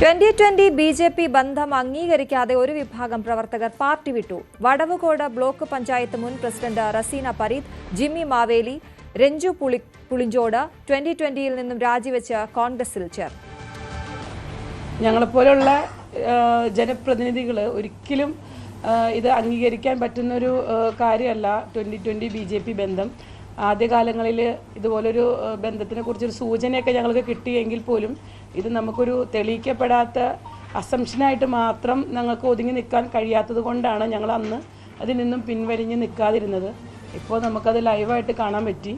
2020 BJP ബന്ധം അംഗീകരിക്കാതെ ഒരു വിഭാഗം പ്രവർത്തകർ പാർട്ടി വിട്ടു. വടവുകോട് ബ്ലോക്ക് പഞ്ചായത്ത് മുൻ പ്രസിഡന്റ് റസീന പരീദ്, ജിമ്മി മാവേലി, രഞ്ജു പുളിഞ്ചോട് 2020യിൽ നിന്നും രാജിവെച്ച് കോൺഗ്രസിൽ ചേർന്നു. ഞങ്ങളെപ്പോലുള്ള ജനപ്രതിനിധികൾ ഒരിക്കലും ഇത് അംഗീകരിക്കാൻ പറ്റുന്നൊരു കാര്യമല്ല 2020 BJP ബന്ധം. ആദ്യകാലങ്ങളിൽ ഇതുപോലൊരു ബന്ധത്തിനെ കുറിച്ചൊരു സൂചനയൊക്കെ ഞങ്ങൾക്ക് കിട്ടിയെങ്കിൽ പോലും ഇത് നമുക്കൊരു തെളിയിക്കപ്പെടാത്ത അസംഷനായിട്ട് മാത്രം ഞങ്ങൾക്ക് ഒതുങ്ങി നിൽക്കാൻ കഴിയാത്തത് കൊണ്ടാണ് ഞങ്ങൾ അന്ന് അതിൽ നിന്നും പിൻവലിഞ്ഞ് നിൽക്കാതിരുന്നത്. ഇപ്പോൾ നമുക്കത് ലൈവായിട്ട് കാണാൻ പറ്റി.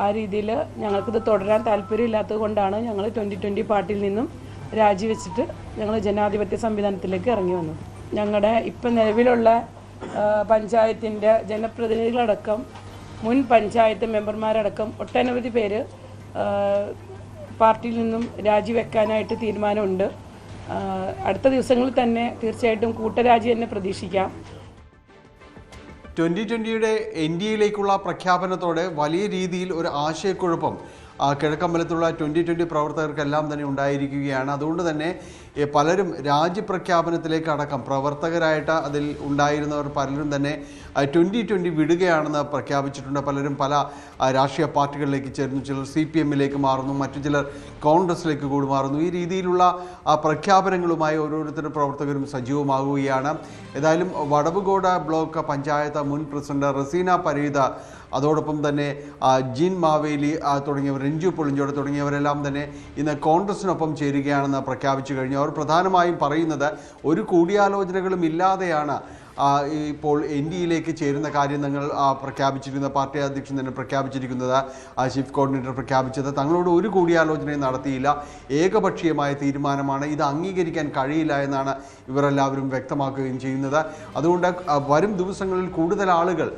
ആ രീതിയിൽ ഞങ്ങൾക്കിത് തുടരാൻ താല്പര്യമില്ലാത്തത് കൊണ്ടാണ് ഞങ്ങൾ 2020 പാർട്ടിയിൽ നിന്നും രാജിവെച്ചിട്ട് ഞങ്ങൾ ജനാധിപത്യ സംവിധാനത്തിലേക്ക് ഇറങ്ങി വന്നത്. ഞങ്ങളുടെ ഇപ്പം നിലവിലുള്ള പഞ്ചായത്തിൻ്റെ ജനപ്രതിനിധികളടക്കം മുൻ പഞ്ചായത്ത് മെമ്പർമാരടക്കം ഒട്ടനവധി പേര് പാർട്ടിയിൽ നിന്നും രാജിവെക്കാനായിട്ട് തീരുമാനമുണ്ട്. അടുത്ത ദിവസങ്ങളിൽ തന്നെ തീർച്ചയായിട്ടും കൂട്ടരാജി തന്നെ പ്രതീക്ഷിക്കാം. 2020യുടെ NDAയിലേക്കുള്ള പ്രഖ്യാപനത്തോടെ വലിയ രീതിയിൽ ഒരു ആശയക്കുഴപ്പം കിഴക്കമ്പലത്തുള്ള 2020 പ്രവർത്തകർക്കെല്ലാം തന്നെ ഉണ്ടായിരിക്കുകയാണ്. അതുകൊണ്ട് തന്നെ പലരും രാജ്യപ്രഖ്യാപനത്തിലേക്ക് അടക്കം പ്രവർത്തകരായിട്ട് അതിൽ ഉണ്ടായിരുന്നവർ പലരും തന്നെ 2020 വിടുകയാണെന്ന് പ്രഖ്യാപിച്ചിട്ടുണ്ട്. പലരും പല രാഷ്ട്രീയ പാർട്ടികളിലേക്ക് ചേരുന്നു, ചിലർ CPM-ലേക്ക് മാറുന്നു, മറ്റു ചിലർ കോൺഗ്രസിലേക്ക് കൂടി മാറുന്നു. ഈ രീതിയിലുള്ള പ്രഖ്യാപനങ്ങളുമായി ഓരോരുത്തരും പ്രവർത്തകരും സജീവമാകുകയാണ്. ഏതായാലും വടവുകോട് ബ്ലോക്ക് പഞ്ചായത്ത് മുൻ പ്രസിഡന്റ് റസീന പരീദ, അതോടൊപ്പം തന്നെ ജിൻ മാവേലി തുടങ്ങിയവർ, രഞ്ജു പുളിഞ്ചോട് തുടങ്ങിയവരെല്ലാം തന്നെ ഇന്ന് കോൺഗ്രസിനൊപ്പം ചേരുകയാണെന്ന് പ്രഖ്യാപിച്ചു കഴിഞ്ഞു. അവർ പ്രധാനമായും പറയുന്നത് ഒരു കൂടിയാലോചനകളും ഇല്ലാതെയാണ് ഇപ്പോൾ NDA-യിലേക്ക് ചേരുന്ന കാര്യം ഞങ്ങൾ പ്രഖ്യാപിച്ചിരിക്കുന്നത്. പാർട്ടി അധ്യക്ഷൻ തന്നെ പ്രഖ്യാപിച്ചിരിക്കുന്നത്, ചീഫ് കോർഡിനേറ്റർ പ്രഖ്യാപിച്ചത്, തങ്ങളോട് ഒരു കൂടിയാലോചനയും നടത്തിയില്ല, ഏകപക്ഷീയമായ തീരുമാനമാണ്, ഇത് അംഗീകരിക്കാൻ കഴിയില്ല എന്നാണ് ഇവരെല്ലാവരും വ്യക്തമാക്കുകയും ചെയ്യുന്നത്. അതുകൊണ്ട് വരും ദിവസങ്ങളിൽ കൂടുതൽ ആളുകൾ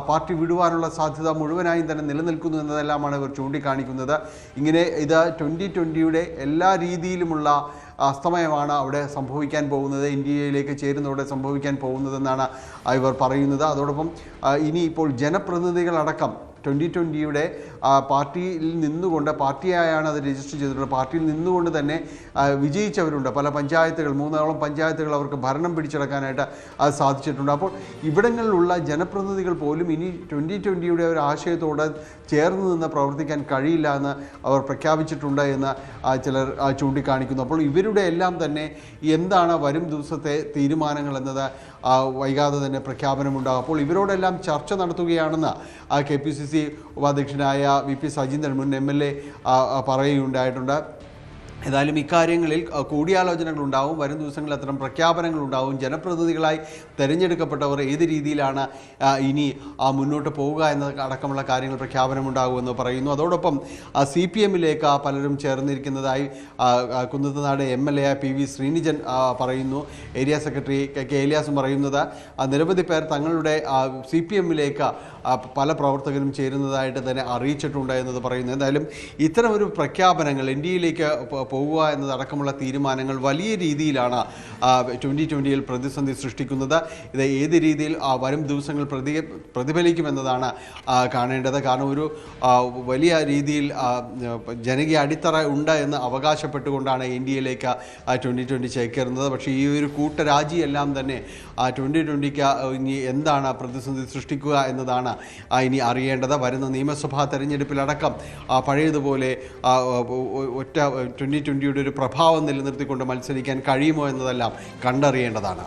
പാർട്ടി വിടുവാനുള്ള സാധ്യത മുഴുവനായും തന്നെ നിലനിൽക്കുന്നു എന്നതെല്ലാമാണ് ഇവർ ചൂണ്ടിക്കാണിക്കുന്നത്. ഇങ്ങനെ ഇത് 2020-യുടെ എല്ലാ രീതിയിലുമുള്ള അസ്തമയമാണ് അവിടെ സംഭവിക്കാൻ പോകുന്നത്, NDA-യിലേക്ക് ചേരുന്നതോടെ സംഭവിക്കാൻ പോകുന്നതെന്നാണ് ഇവർ പറയുന്നത്. അതോടൊപ്പം ഇനി ഇപ്പോൾ ജനപ്രതിനിധികളടക്കം 2020-യുടെ പാർട്ടിയിൽ നിന്നുകൊണ്ട്, പാർട്ടിയായാണ് അത് രജിസ്റ്റർ ചെയ്തിട്ടുള്ളത്, പാർട്ടിയിൽ നിന്നുകൊണ്ട് തന്നെ വിജയിച്ചവരുണ്ട്. പല പഞ്ചായത്തുകൾ, 3 പഞ്ചായത്തുകൾ അവർക്ക് ഭരണം പിടിച്ചെടുക്കാനായിട്ട് അത് സാധിച്ചിട്ടുണ്ട്. അപ്പോൾ ഇവിടങ്ങളിലുള്ള ജനപ്രതിനിധികൾ പോലും ഇനി 2020-യുടെ ഒരു ആശയത്തോട് ചേർന്ന് നിന്ന് പ്രവർത്തിക്കാൻ കഴിയില്ല എന്ന് അവർ പ്രഖ്യാപിച്ചിട്ടുണ്ട് എന്ന് ചിലർ ചൂണ്ടിക്കാണിക്കുന്നു. അപ്പോൾ ഇവരുടെ എല്ലാം തന്നെ എന്താണ് വരും ദിവസത്തെ തീരുമാനങ്ങൾ എന്നത് വൈകാതെ തന്നെ പ്രഖ്യാപനമുണ്ടാകും. അപ്പോൾ ഇവരോടെല്ലാം ചർച്ച നടത്തുകയാണെന്ന് KPCC ഉപാധ്യക്ഷനായ VP സജീന്ദ്രൻ, മുൻ MLA പറയുകയുണ്ടായിട്ടുണ്ട്. ഏതായാലും ഇക്കാര്യങ്ങളിൽ കൂടിയാലോചനകളുണ്ടാവും, വരും ദിവസങ്ങളിൽ അത്തരം പ്രഖ്യാപനങ്ങളുണ്ടാവും. ജനപ്രതിനിധികളായി തിരഞ്ഞെടുക്കപ്പെട്ടവർ ഏത് രീതിയിലാണ് ഇനി മുന്നോട്ട് പോവുക എന്ന അടക്കമുള്ള കാര്യങ്ങൾ പ്രഖ്യാപനമുണ്ടാകുമെന്ന് പറയുന്നു. അതോടൊപ്പം CPM-ലേക്ക് പലരും ചേർന്നിരിക്കുന്നതായി കുന്നത്തുനാട് MLA PV ശ്രീനിജൻ പറയുന്നു. ഏരിയ സെക്രട്ടറി K ഏലിയാസും പറയുന്നത് നിരവധി പേർ തങ്ങളുടെ CPM-ലേക്ക് പല പ്രവർത്തകരും ചേരുന്നതായിട്ട് തന്നെ അറിയിച്ചിട്ടുണ്ട് എന്നത് പറയുന്നു. എന്തായാലും ഇത്തരമൊരു പ്രഖ്യാപനങ്ങൾ, NDA-യിലേക്ക് പോകുക എന്നതടക്കമുള്ള തീരുമാനങ്ങൾ വലിയ രീതിയിലാണ് 2020-ൽ പ്രതിസന്ധി സൃഷ്ടിക്കുന്നത്. ഇത് ഏത് രീതിയിൽ വരും ദിവസങ്ങൾ പ്രതിഫലിക്കുമെന്നതാണ് കാണേണ്ടത്. കാരണം ഒരു വലിയ രീതിയിൽ ജനകീയ അടിത്തറ ഉണ്ട് എന്ന് അവകാശപ്പെട്ടുകൊണ്ടാണ് NDA-യിലേക്ക് 2020 ചേക്കേറുന്നത്. പക്ഷേ ഈ ഒരു കൂട്ടരാജിയെല്ലാം തന്നെ 2020-ക്ക് ഇനി എന്താണ് പ്രതിസന്ധി സൃഷ്ടിക്കുക എന്നതാണ് ഇനി അറിയേണ്ടത്. വരുന്ന നിയമസഭാ തെരഞ്ഞെടുപ്പിലടക്കം പഴയതുപോലെ ഒറ്റ 2020-യുടെ ഒരു പ്രഭാവം നിലനിർത്തിക്കൊണ്ട് മത്സരിക്കാൻ കഴിയുമോ എന്നതെല്ലാം കണ്ടറിയേണ്ടതാണ്.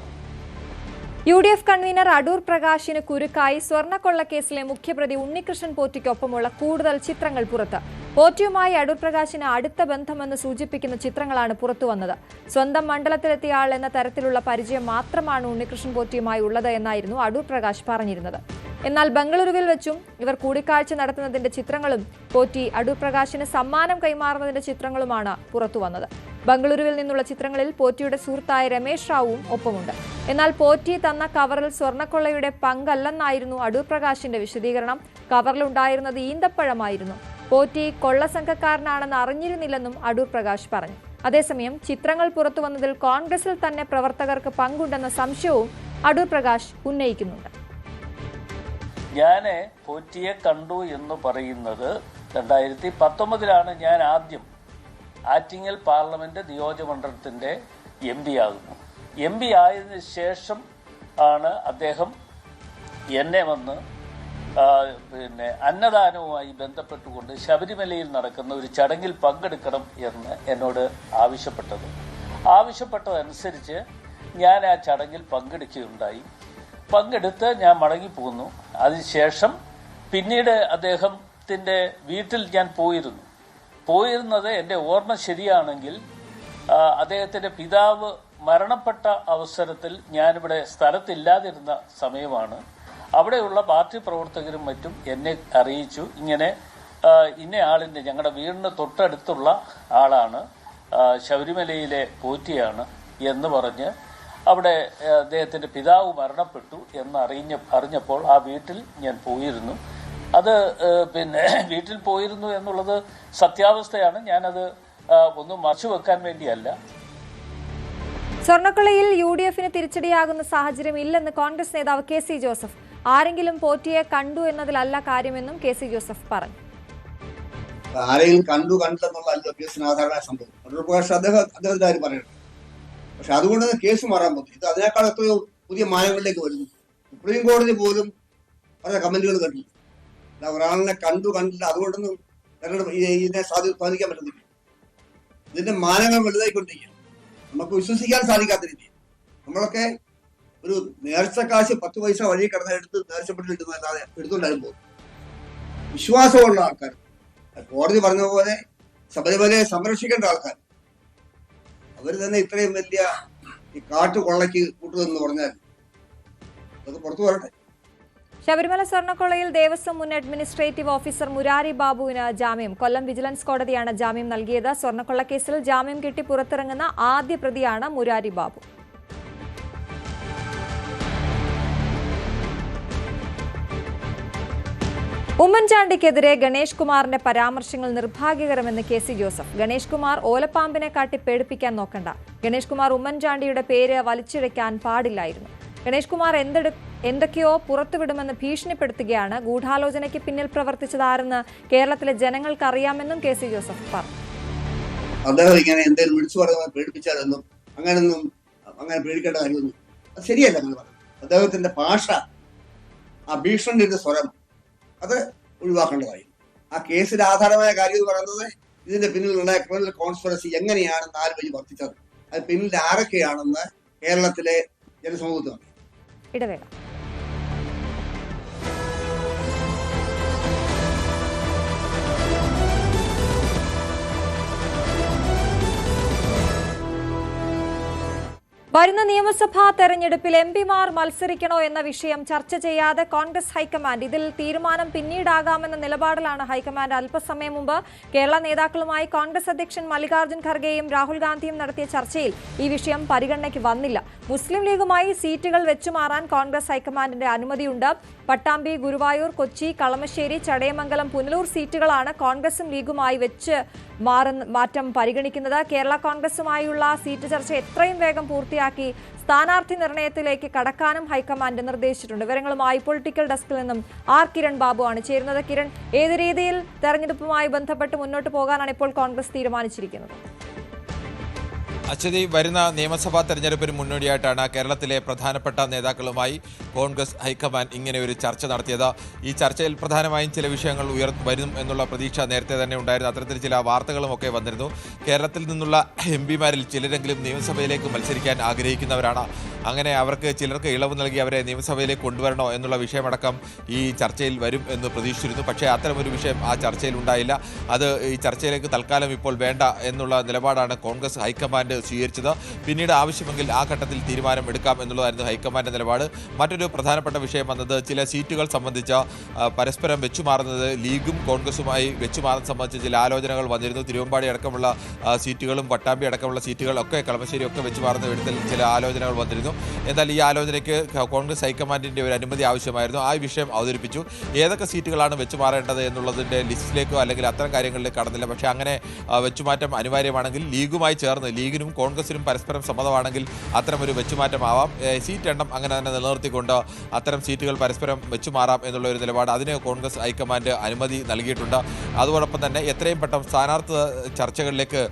UDF കൺവീനർ അടൂർ പ്രകാശിന് കുരുക്കായി സ്വർണ്ണക്കൊള്ളക്കേസിലെ മുഖ്യപ്രതി ഉണ്ണികൃഷ്ണൻ പോറ്റിക്കൊപ്പമുള്ള കൂടുതൽ ചിത്രങ്ങൾ പുറത്ത്. പോറ്റിയുമായി അടൂർ പ്രകാശിന് അടുത്ത ബന്ധമെന്ന് സൂചിപ്പിക്കുന്ന ചിത്രങ്ങളാണ് പുറത്തുവന്നത്. സ്വന്തം മണ്ഡലത്തിലെത്തിയ ആൾ എന്ന തരത്തിലുള്ള പരിചയം മാത്രമാണ് ഉണ്ണികൃഷ്ണൻ പോറ്റിയുമായി ഉള്ളത് എന്നായിരുന്നു അടൂർ പ്രകാശ് പറഞ്ഞിരുന്നത്. എന്നാൽ ബംഗളൂരുവിൽ വെച്ചും ഇവർ കൂടിക്കാഴ്ച നടത്തുന്നതിന്റെ ചിത്രങ്ങളും പോറ്റി അടൂർ പ്രകാശിന് സമ്മാനം കൈമാറുന്നതിന്റെ ചിത്രങ്ങളുമാണ് പുറത്തുവന്നത്. ബംഗളൂരുവിൽ നിന്നുള്ള ചിത്രങ്ങളിൽ പോറ്റിയുടെ സുഹൃത്തായ രമേശ് റാവുവും ഒപ്പമുണ്ട്. എന്നാൽ പോറ്റി തന്ന കവറിൽ സ്വർണ്ണക്കൊള്ളയുടെ പങ്കല്ലെന്നായിരുന്നു അടൂർ പ്രകാശിന്റെ വിശദീകരണം. കവറിലുണ്ടായിരുന്നത് ഈന്തപ്പഴമായിരുന്നു. പോറ്റി കൊള്ളസംഘക്കാരനാണെന്ന് അറിഞ്ഞിരുന്നില്ലെന്നും അടൂർ പ്രകാശ് പറഞ്ഞു. അതേസമയം ചിത്രങ്ങൾ പുറത്തുവന്നതിൽ കോൺഗ്രസിൽ തന്നെ പ്രവർത്തകർക്ക് പങ്കുണ്ടെന്ന സംശയവും അടൂർ പ്രകാശ് ഉന്നയിക്കുന്നുണ്ട്. ഞാൻ പോറ്റിയെ കണ്ടു എന്ന് പറയുന്നത് 2019 ഞാൻ ആദ്യം ആറ്റിങ്ങൽ പാർലമെന്റ് നിയോജകമണ്ഡലത്തിന്റെ MP ആകുന്നു. MP ആയതിനു ശേഷം ആണ് അദ്ദേഹം എന്നെ വന്ന് അന്നദാനവുമായി ബന്ധപ്പെട്ടുകൊണ്ട് ശബരിമലയിൽ നടക്കുന്ന ഒരു ചടങ്ങിൽ പങ്കെടുക്കണം എന്ന് എന്നോട് ആവശ്യപ്പെട്ടതനുസരിച്ച് ഞാൻ ആ ചടങ്ങിൽ പങ്കെടുക്കുകയുണ്ടായി. പങ്കെടുത്ത് ഞാൻ മടങ്ങിപ്പോന്നു. അതിനുശേഷം പിന്നീട് അദ്ദേഹത്തിന്റെ വീട്ടിൽ ഞാൻ പോയിരുന്നത് എൻ്റെ ഓർമ്മ ശരിയാണെങ്കിൽ അദ്ദേഹത്തിന്റെ പിതാവ് മരണപ്പെട്ട അവസരത്തിൽ ഞാനിവിടെ സ്ഥലത്തില്ലാതിരുന്ന സമയമാണ്. അവിടെയുള്ള പാർട്ടി പ്രവർത്തകരും മറ്റും എന്നെ അറിയിച്ചു, ഇങ്ങനെ ഇന്ന ആളിന്റെ, ഞങ്ങളുടെ വീടിന് തൊട്ടടുത്തുള്ള ആളാണ്, ശബരിമലയിലെ പോറ്റിയാണ് എന്ന് പറഞ്ഞ് അവിടെ അദ്ദേഹത്തിന്റെ പിതാവ് മരണപ്പെട്ടു എന്ന് അറിഞ്ഞപ്പോൾ ആ വീട്ടിൽ ഞാൻ പോയിരുന്നു. അത് വീട്ടിൽ പോയിരുന്നു എന്നുള്ളത് സത്യാവസ്ഥയാണ്. ഞാനത് ഒന്നും മറച്ചുവെക്കാൻ വേണ്ടിയല്ല. സ്വർണ്ണക്കൊള്ളയിൽ UDFന് തിരിച്ചടിയാകുന്ന സാഹചര്യം ഇല്ലെന്ന് കോൺഗ്രസ് നേതാവ് KC ജോസഫ്. ആരെങ്കിലും പോറ്റിയെ കണ്ടു എന്നതിലല്ല കാര്യമെന്നും KC ജോസഫ് പറഞ്ഞു. ആരെങ്കിലും കണ്ടില്ലെന്നുള്ളതല്ല കേസിന് ആധാരമായ സംഭവം. അടൂർ പ്രകാശ് അദ്ദേഹത്തിന്റെ കാര്യം പറയട്ടെ. പക്ഷെ അതുകൊണ്ട് തന്നെ കേസ് മാറാൻ പോകുന്നു. ഇത് അതിനേക്കാൾ എത്രയോ പുതിയ മാനങ്ങളിലേക്ക് വരുന്നു. സുപ്രീം കോടതി പോലും പല കമന്റുകൾ കണ്ടില്ല. ഒരാളിനെ കണ്ടില്ല, അതുകൊണ്ടൊന്നും ഇതിനെ സ്വാധീനിക്കാൻ പറ്റുന്നില്ല. ഇതിന്റെ മാനങ്ങൾ വലുതായിക്കൊണ്ടിരിക്കുക. നമുക്ക് വിശ്വസിക്കാൻ സാധിക്കാത്ത രീതിയിൽ നമ്മളൊക്കെ ഒരു നേർച്ച കാശ് 10 പൈസ വഴി കിടന്നെടുത്ത് നേർച്ചപ്പെട്ട് കിട്ടുന്നതല്ലാതെ എടുത്തുകൊണ്ടാലും പോകും. വിശ്വാസമുള്ള ആൾക്കാർ, കോടതി പറഞ്ഞ പോലെ ശബരിമലയെ സംരക്ഷിക്കേണ്ട ആൾക്കാർ, അവർ തന്നെ ഇത്രയും വലിയ ഈ കാട്ടുകൊള്ളയ്ക്ക് കൂട്ടുമെന്ന് പറഞ്ഞാൽ അത് പുറത്തു വരട്ടെ. ശബരിമല സ്വർണ്ണക്കൊള്ളയിൽ ദേവസ്വം മുൻ അഡ്മിനിസ്ട്രേറ്റീവ് ഓഫീസർ മുരാരി ബാബുവിന് ജാമ്യം. കൊല്ലം വിജിലൻസ് കോടതിയാണ് ജാമ്യം നൽകിയത്. സ്വർണ്ണക്കൊള്ളക്കേസിൽ ജാമ്യം കിട്ടി പുറത്തിറങ്ങുന്ന ആദ്യ പ്രതിയാണ് മുരാരി ബാബു. ഉമ്മൻചാണ്ടിക്കെതിരെ ഗണേഷ് കുമാറിന്റെ പരാമർശങ്ങൾ നിർഭാഗ്യകരമെന്ന് കെ.സി. ജോസഫ്. ഗണേഷ് കുമാർ ഓലപ്പാമ്പിനെ കാട്ടി പേടിപ്പിക്കാൻ നോക്കണ്ട. ഗണേഷ് കുമാർ ഉമ്മൻചാണ്ടിയുടെ പേര് വലിച്ചിഴയ്ക്കാൻ പാടില്ലായിരുന്നു. ഗണേഷ് കുമാർ എന്തൊക്കെയോ പുറത്തുവിടുമെന്ന് ഭീഷണിപ്പെടുത്തുകയാണ്. ഗൂഢാലോചനയ്ക്ക് പിന്നിൽ പ്രവർത്തിച്ചതാരെന്ന് കേരളത്തിലെ ജനങ്ങൾക്ക് അറിയാമെന്നും കെ.സി. ജോസഫ് പറഞ്ഞു. അദ്ദേഹം ഇങ്ങനെ എന്തെങ്കിലും വിളിച്ചു പറയുന്നത് പേടിപ്പിച്ചാലൊന്നും അങ്ങനെ പേടിക്കേണ്ട കാര്യമൊന്നും ശരിയല്ല. അങ്ങനെ പറഞ്ഞു അദ്ദേഹത്തിന്റെ ഭാഷ, ആ ഭീഷണിയുടെ സ്വരം, അത് ഒഴിവാക്കേണ്ടതായിരുന്നു. ആ കേസിന്റെ ആധാരമായ കാര്യം എന്ന് പറയുന്നത് ഇതിന്റെ പിന്നിലുള്ള ക്രിമിനൽ കോൺസ്പിറസി എങ്ങനെയാണ് 4 വഴി വർദ്ധിച്ചത്, അത് പിന്നിൽ ആരൊക്കെയാണെന്ന് കേരളത്തിലെ ജനസമൂഹത്തിന് ഇടവേള. വരുന്ന നിയമസഭാ തെരഞ്ഞെടുപ്പിൽ എംപിമാർ മത്സരിക്കണോ എന്ന വിഷയം ചർച്ച ചെയ്യാതെ കോൺഗ്രസ് ഹൈക്കമാൻഡ്. ഇതിൽ തീരുമാനം പിന്നീടാകാമെന്ന നിലപാടിലാണ് ഹൈക്കമാൻഡ്. അല്പസമയം മുമ്പ് കേരള നേതാക്കളുമായി കോൺഗ്രസ് അധ്യക്ഷൻ മല്ലികാർജ്ജുൻ ഖർഗെയും രാഹുൽ ഗാന്ധിയും നടത്തിയ ചർച്ചയിൽ ഈ വിഷയം പരിഗണനയ്ക്ക് വന്നില്ല. മുസ്ലിം ലീഗുമായി സീറ്റുകൾ വെച്ചുമാറാൻ കോൺഗ്രസ് ഹൈക്കമാൻഡിന്റെ അനുമതിയുണ്ട്. പട്ടാമ്പി, ഗുരുവായൂർ, കൊച്ചി, കളമശ്ശേരി, ചടയമംഗലം, പുനലൂർ സീറ്റുകളാണ് കോൺഗ്രസും ലീഗുമായി വെച്ച് മാറ്റം പരിഗണിക്കുന്നത്. കേരള കോൺഗ്രസുമായുള്ള സീറ്റ് ചർച്ച എത്രയും വേഗം പൂർത്തിയാക്കി സ്ഥാനാർത്ഥി നിർണയത്തിലേക്ക് കടക്കാനും ഹൈക്കമാൻഡ് നിർദ്ദേശിച്ചിട്ടുണ്ട്. വിവരങ്ങളുമായി പൊളിറ്റിക്കൽ ഡെസ്കിൽ നിന്നും ആർ കിരൺ ബാബു ആണ് ചേരുന്നത്. കിരൺ, ഏത് രീതിയിൽ തെരഞ്ഞെടുപ്പുമായി ബന്ധപ്പെട്ട് മുന്നോട്ട് പോകാനാണ് ഇപ്പോൾ കോൺഗ്രസ് തീരുമാനിച്ചിരിക്കുന്നത്? അശ്വതി, വരുന്ന നിയമസഭാ തെരഞ്ഞെടുപ്പിന് മുന്നോടിയായിട്ടാണ് കേരളത്തിലെ പ്രധാനപ്പെട്ട നേതാക്കളുമായി കോൺഗ്രസ് ഹൈക്കമാൻഡ് ഇങ്ങനെ ഒരു ചർച്ച നടത്തിയത്. ഈ ചർച്ചയിൽ പ്രധാനമായും ചില വിഷയങ്ങൾ വരും എന്നുള്ള പ്രതീക്ഷ നേരത്തെ തന്നെ ഉണ്ടായിരുന്നു. അത്തരത്തിൽ ചില വാർത്തകളുമൊക്കെ വന്നിരുന്നു. കേരളത്തിൽ നിന്നുള്ള എംപിമാരിൽ ചിലരെങ്കിലും നിയമസഭയിലേക്ക് മത്സരിക്കാൻ ആഗ്രഹിക്കുന്നവരാണ്. അങ്ങനെ അവർക്ക് ചിലർക്ക് ഇളവ് നൽകി അവരെ നിയമസഭയിലേക്ക് കൊണ്ടുവരണോ എന്നുള്ള വിഷയമടക്കം ഈ ചർച്ചയിൽ വരും എന്ന് പ്രതീക്ഷിച്ചിരുന്നു. പക്ഷേ അത്തരമൊരു വിഷയം ആ ചർച്ചയിൽ ഉണ്ടായില്ല. അത് ഈ ചർച്ചയിലേക്ക് തൽക്കാലം ഇപ്പോൾ വേണ്ട എന്നുള്ള നിലപാടാണ് കോൺഗ്രസ് ഹൈക്കമാൻഡ് സ്വീകരിച്ചത്. പിന്നീട് ആവശ്യമെങ്കിൽ ആ ഘട്ടത്തിൽ തീരുമാനം എടുക്കാം എന്നുള്ളതായിരുന്നു ഹൈക്കമാൻഡ് നിലപാട്. മറ്റൊരു പ്രധാനപ്പെട്ട വിഷയം വന്നത് ചില സീറ്റുകൾ സംബന്ധിച്ച പരസ്പരം വെച്ചുമാറുന്നത്, ലീഗും കോൺഗ്രസുമായി വെച്ചുമാറുന്നത് സംബന്ധിച്ച് ചില ആലോചനകൾ വന്നിരുന്നു. തിരുവമ്പാടി അടക്കമുള്ള സീറ്റുകളും പട്ടാമ്പി അടക്കമുള്ള സീറ്റുകളൊക്കെ കളമശ്ശേരി ഒക്കെ വെച്ചുമാറുന്ന വിധത്തിൽ ചില ആലോചനകൾ വന്നിരുന്നു. എന്നാൽ ഈ ആലോചനയ്ക്ക് കോൺഗ്രസ് ഹൈക്കമാൻഡിൻ്റെ ഒരു അനുമതി ആവശ്യമായിരുന്നു. ആ വിഷയം അവതരിപ്പിച്ചു. ഏതൊക്കെ സീറ്റുകളാണ് വെച്ചുമാറേണ്ടത് എന്നുള്ളതിൻ്റെ ലിസ്റ്റിലേക്കോ അല്ലെങ്കിൽ അത്തരം കാര്യങ്ങളിലേക്ക് കടന്നില്ല. പക്ഷേ അങ്ങനെ വെച്ചുമാറ്റം അനിവാര്യമാണെങ്കിൽ ലീഗുമായി ചേർന്ന് ലീഗിനും കോൺഗ്രസിനും പരസ്പരം സമ്മതമാണെങ്കിൽ അത്തരമൊരു വെച്ചുമാറ്റമാവാം. സീറ്റ് എണ്ണം അങ്ങനെ തന്നെ നിലനിർത്തിക്കൊണ്ട് അത്തരം സീറ്റുകൾ പരസ്പരം വെച്ചുമാറാം എന്നുള്ള ഒരു നിലപാട് അതിന് കോൺഗ്രസ് ഹൈക്കമാൻഡ് അനുമതി നൽകിയിട്ടുണ്ട്. അതോടൊപ്പം തന്നെ എത്രയും പെട്ടെന്ന് സ്ഥാനാർത്ഥി ചർച്ചകളിലേക്ക്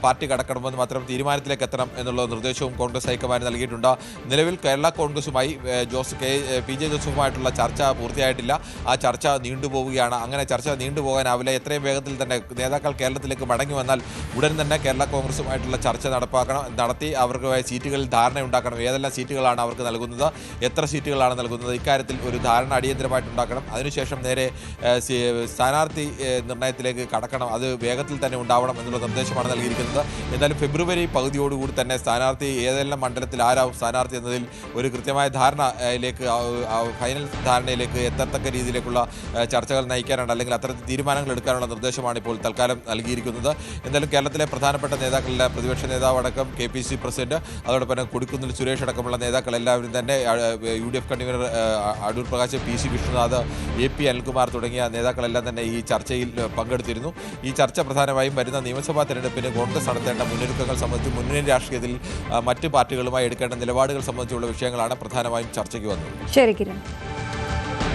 പാർട്ടി കടക്കണമെന്നും അത്തരം തീരുമാനത്തിലേക്ക് എത്തണം എന്നുള്ള നിർദ്ദേശവും കോൺഗ്രസ് ഹൈക്കമാൻഡ് നൽകിയിട്ടുണ്ട്. നിലവിൽ കേരള കോൺഗ്രസുമായി പി.ജെ. ജോസഫുമായിട്ടുള്ള ചർച്ച പൂർത്തിയായിട്ടില്ല. ആ ചർച്ച നീണ്ടുപോവുകയാണ്. അങ്ങനെ ചർച്ച നീണ്ടുപോകാനാവില്ല. എത്രയും വേഗത്തിൽ തന്നെ നേതാക്കൾ കേരളത്തിലേക്ക് മടങ്ങി വന്നാൽ ഉടൻ തന്നെ കേരള കോൺഗ്രസുമായിട്ടുള്ള ചർച്ച നടത്തി അവർക്ക് സീറ്റുകളിൽ ധാരണയുണ്ടാക്കണം. ഏതെല്ലാം സീറ്റുകളാണ് അവർക്ക് നൽകുന്നത്, എത്ര സീറ്റുകളാണ് നൽകുന്നത്, ഇക്കാര്യത്തിൽ ഒരു ധാരണ അടിയന്തരമായിട്ടുണ്ടാക്കണം. അതിനുശേഷം നേരെ സ്ഥാനാർത്ഥി നിർണയത്തിലേക്ക് കടക്കണം. അത് വേഗത്തിൽ തന്നെ ഉണ്ടാവണം എന്നുള്ള നിർദ്ദേശമാണ് നൽകിയിരിക്കുന്നത്. എന്നാലും ഫെബ്രുവരി പകുതിയോടുകൂടി തന്നെ സ്ഥാനാർത്ഥി ഏതെല്ലാം മണ്ഡലത്തിൽ ആരാവും സ്ഥാനാർത്ഥി എന്നതിൽ ഒരു കൃത്യമായ ധാരണയിലേക്ക്, ഫൈനൽ ധാരണയിലേക്ക് എത്തത്തക്ക രീതിയിലേക്കുള്ള ചർച്ചകൾ നയിക്കാനാണ് അല്ലെങ്കിൽ അത്തരത്തിൽ തീരുമാനങ്ങൾ എടുക്കാനുള്ള നിർദ്ദേശമാണ് ഇപ്പോൾ തൽക്കാലം നൽകിയിരിക്കുന്നത്. എന്തായാലും കേരളത്തിലെ പ്രധാനപ്പെട്ട നേതാക്കളെല്ലാം, പ്രതിപക്ഷ നേതാവ് അടക്കം, KPC പ്രസിഡന്റ്, അതോടൊപ്പം തന്നെ കൊടിക്കുന്നിൽ സുരേഷ് അടക്കമുള്ള നേതാക്കൾ എല്ലാവരും തന്നെ, UDF convener Adoor Prakash, PC Vishnunath, AP Anilkumar തുടങ്ങിയ നേതാക്കളെല്ലാം തന്നെ ഈ ചർച്ചയിൽ പങ്കെടുത്തിരുന്നു. ഈ ചർച്ച പ്രധാനമായും വരുന്ന നിയമസഭാ തെരഞ്ഞെടുപ്പിന് കോൺഗ്രസ് നടത്തേണ്ട മുന്നൊരുക്കങ്ങൾ സംബന്ധിച്ച് മുന്നണി രാഷ്ട്രീയത്തിൽ മറ്റ് പാർട്ടികളുമായി എടുക്കേണ്ട നിലപാടുകൾ സംബന്ധിച്ചുള്ള വിഷയങ്ങളാണ് പ്രധാനമായും ചർച്ചയ്ക്ക് വന്നത്. ശരി കിരൺ.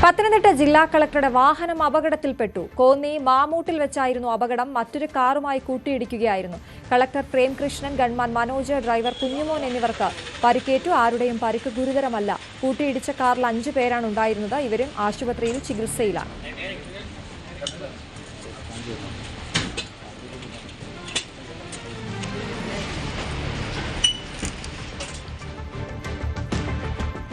പത്തനംതിട്ട ജില്ലാ കളക്ടറുടെ വാഹനം അപകടത്തിൽപ്പെട്ടു. കോന്നി മാമൂട്ടിൽ വെച്ചായിരുന്നു അപകടം. മറ്റൊരു കാറുമായി കൂട്ടിയിടിക്കുകയായിരുന്നു. Collector Premkrishnan, gunman Manoj, driver Kunjumon എന്നിവർക്ക് പരിക്കേറ്റു. ആരുടെയും പരിക്ക് ഗുരുതരമല്ല. കൂട്ടിയിടിച്ച കാറിൽ 5 പേരാണ് ഉണ്ടായിരുന്നത്. ഇവരും ആശുപത്രിയിൽ ചികിത്സയിലാണ്.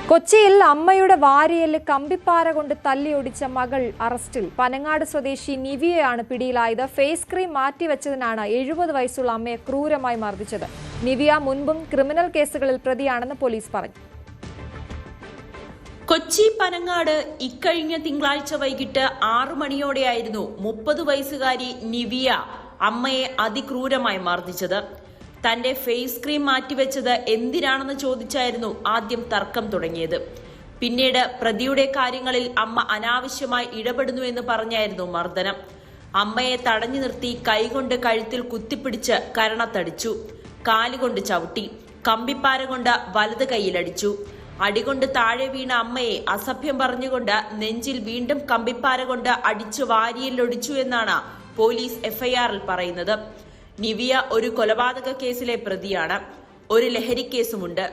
കൊച്ചിയിൽ അമ്മയുടെ വാരിയല് കമ്പിപ്പാര കൊണ്ട് തല്ലിയൊടിച്ച മകൾ അറസ്റ്റിൽ. പനങ്ങാട് സ്വദേശി നിവിയയാണ് പിടിയിലായത്. ഫേസ് ക്രീം മാറ്റിവെച്ചതിനാണ് 70 വയസ്സുള്ള അമ്മയെ ക്രൂരമായി മർദ്ദിച്ചത്. നിവിയ മുൻപും ക്രിമിനൽ കേസുകളിൽ പ്രതിയാണെന്ന് പോലീസ് പറഞ്ഞു. കൊച്ചി പനങ്ങാട് ഇക്കഴിഞ്ഞ തിങ്കളാഴ്ച വൈകിട്ട് 6 മണിയോടെയായിരുന്നു 30 വയസ്സുകാരി നിവിയ അമ്മയെ അതിക്രൂരമായി മർദ്ദിച്ചത്. തന്റെ ഫേസ് ക്രീം മാറ്റിവെച്ചത് എന്തിനാണെന്ന് ചോദിച്ചായിരുന്നു ആദ്യം തർക്കം തുടങ്ങിയത്. പിന്നീട് പ്രതിയുടെ കാര്യങ്ങളിൽ അമ്മ അനാവശ്യമായി ഇടപെടുന്നു എന്ന് പറഞ്ഞായിരുന്നു മർദ്ദനം. അമ്മയെ തടഞ്ഞു നിർത്തി കൈകൊണ്ട് കഴുത്തിൽ കുത്തിപ്പിടിച്ച് കരണത്തടിച്ചു, കാലുകൊണ്ട് ചവിട്ടി, കമ്പിപ്പാര കൊണ്ട് വലത് കൈയിലടിച്ചു. അടികൊണ്ട് താഴെ വീണ അമ്മയെ അസഭ്യം പറഞ്ഞുകൊണ്ട് നെഞ്ചിൽ വീണ്ടും കമ്പിപ്പാര കൊണ്ട് അടിച്ചു വാരിയിലൊടിച്ചു എന്നാണ് പോലീസ് എഫ്ഐആറിൽ പറയുന്നത്. നിവിയ ഒരു കൊലപാതക കേസിലെ പ്രതിയാണ്. ഒരു ലഹരി കേസുമുണ്ട്.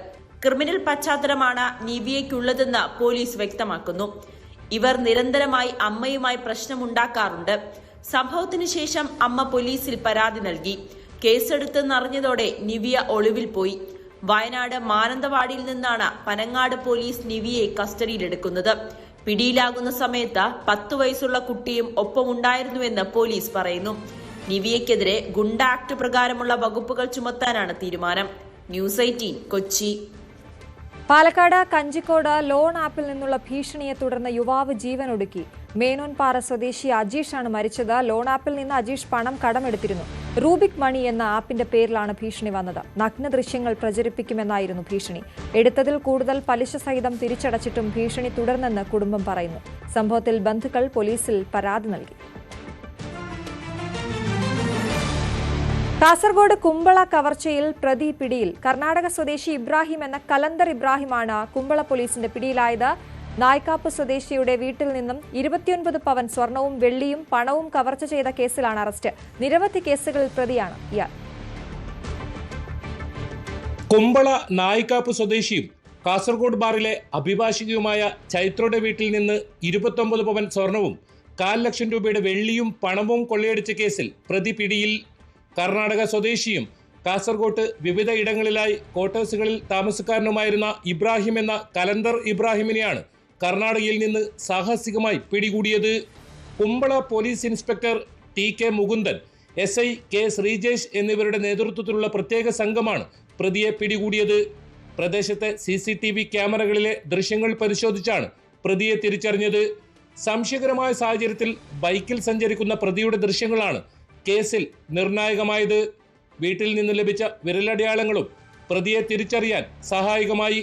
ക്രിമിനൽ പശ്ചാത്തലമാണ് നിവിയയ്ക്കുള്ളതെന്ന് പോലീസ് വ്യക്തമാക്കുന്നു. ഇവർ നിരന്തരമായി അമ്മയുമായി പ്രശ്നമുണ്ടാക്കാറുണ്ട്. സംഭവത്തിന് ശേഷം അമ്മ പോലീസിൽ പരാതി നൽകി. കേസെടുത്തെന്നറിഞ്ഞതോടെ നിവിയ ഒളിവിൽ പോയി. വയനാട് മാനന്തവാടിയിൽ നിന്നാണ് പനങ്ങാട് പോലീസ് നിവിയയെ കസ്റ്റഡിയിലെടുക്കുന്നത്. പിടിയിലാകുന്ന സമയത്ത് 10 വയസ്സുള്ള കുട്ടിയും ഒപ്പമുണ്ടായിരുന്നുവെന്ന് പോലീസ് പറയുന്നു. നിവിയയ്ക്കെതിരെ ഗുണ്ട ആക്ട് പ്രകാരമുള്ള വകുപ്പുകൾ ചുമത്താനാണ് തീരുമാനം. ന്യൂസ് 18 കൊച്ചി. പാലക്കാട് കഞ്ചിക്കോട് ലോൺ ആപ്പിൽ നിന്നുള്ള ഭീഷണിയെ തുടർന്ന് യുവാവ് ജീവനൊടുക്കി. മേനോൻപാറ സ്വദേശി അജീഷാണ് മരിച്ചത്. ലോൺ ആപ്പിൽ നിന്ന് അജീഷ് പണം കടമെടുത്തിരുന്നു. റൂബിക് മണി എന്ന ആപ്പിന്റെ പേരിലാണ് ഭീഷണി വന്നത്. നഗ്ന ദൃശ്യങ്ങൾ പ്രചരിപ്പിക്കുമെന്നായിരുന്നു ഭീഷണി. എടുത്തതിൽ കൂടുതൽ പലിശ സഹിതം തിരിച്ചടച്ചിട്ടും ഭീഷണി തുടർന്നെന്ന് കുടുംബം പറയുന്നു. സംഭവത്തിൽ ബന്ധുക്കൾ പോലീസിൽ പരാതി നൽകി. കാസർഗോഡ് കുമ്പള കവർച്ചയിൽ പ്രതി പിടിയിൽ. കർണാടക സ്വദേശി ഇബ്രാഹിം എന്ന കലന്തർ ഇബ്രാഹിമാണ് കുമ്പള പോലീസിന്റെ പിടിയിലായത്. നായ്ക്കാപ്പ് സ്വദേശിയുടെ വീട്ടിൽ നിന്നും 29 പവൻ സ്വർണവും വെള്ളിയും പണവും കവർച്ച ചെയ്ത കേസിലാണ് അറസ്റ്റ്. നിരവധി കേസുകളിൽ പ്രതിയാണ് ഇയാൾ. കുമ്പള നായ്ക്കാപ്പ് സ്വദേശിയും കാസർഗോഡ് ബാറിലെ അഭിഭാഷകയുമായ ചൈത്രയുടെ വീട്ടിൽ നിന്ന് 29 പവൻ സ്വർണവും 1,00,000 ലക്ഷം രൂപയുടെ വെള്ളിയും പണവും കൊള്ളയടിച്ച കേസിൽ പ്രതി പിടിയിൽ. കർണാടക സ്വദേശിയും കാസർഗോട്ട് വിവിധ ഇടങ്ങളിലായി ക്വാർട്ടേഴ്സുകളിൽ താമസക്കാരനുമായിരുന്ന ഇബ്രാഹിം എന്ന കലന്തർ ഇബ്രാഹിമിനെയാണ് കർണാടകയിൽ നിന്ന് സാഹസികമായി പിടികൂടിയത്. Kumbla police inspector TK Mukundan, SI K Sreejesh എന്നിവരുടെ നേതൃത്വത്തിലുള്ള പ്രത്യേക സംഘമാണ് പ്രതിയെ പിടികൂടിയത്. പ്രദേശത്തെ CCTV ക്യാമറകളിലെ ദൃശ്യങ്ങൾ പരിശോധിച്ചാണ് പ്രതിയെ തിരിച്ചറിഞ്ഞത്. സംശയകരമായ സാഹചര്യത്തിൽ ബൈക്കിൽ സഞ്ചരിക്കുന്ന പ്രതിയുടെ ദൃശ്യങ്ങളാണ് കേസിൽ നിർണായകമായത്. വീട്ടിൽ നിന്ന് ലഭിച്ച വിരലടയാളങ്ങളും പ്രതിയെ തിരിച്ചറിയാൻ സഹായകമായി.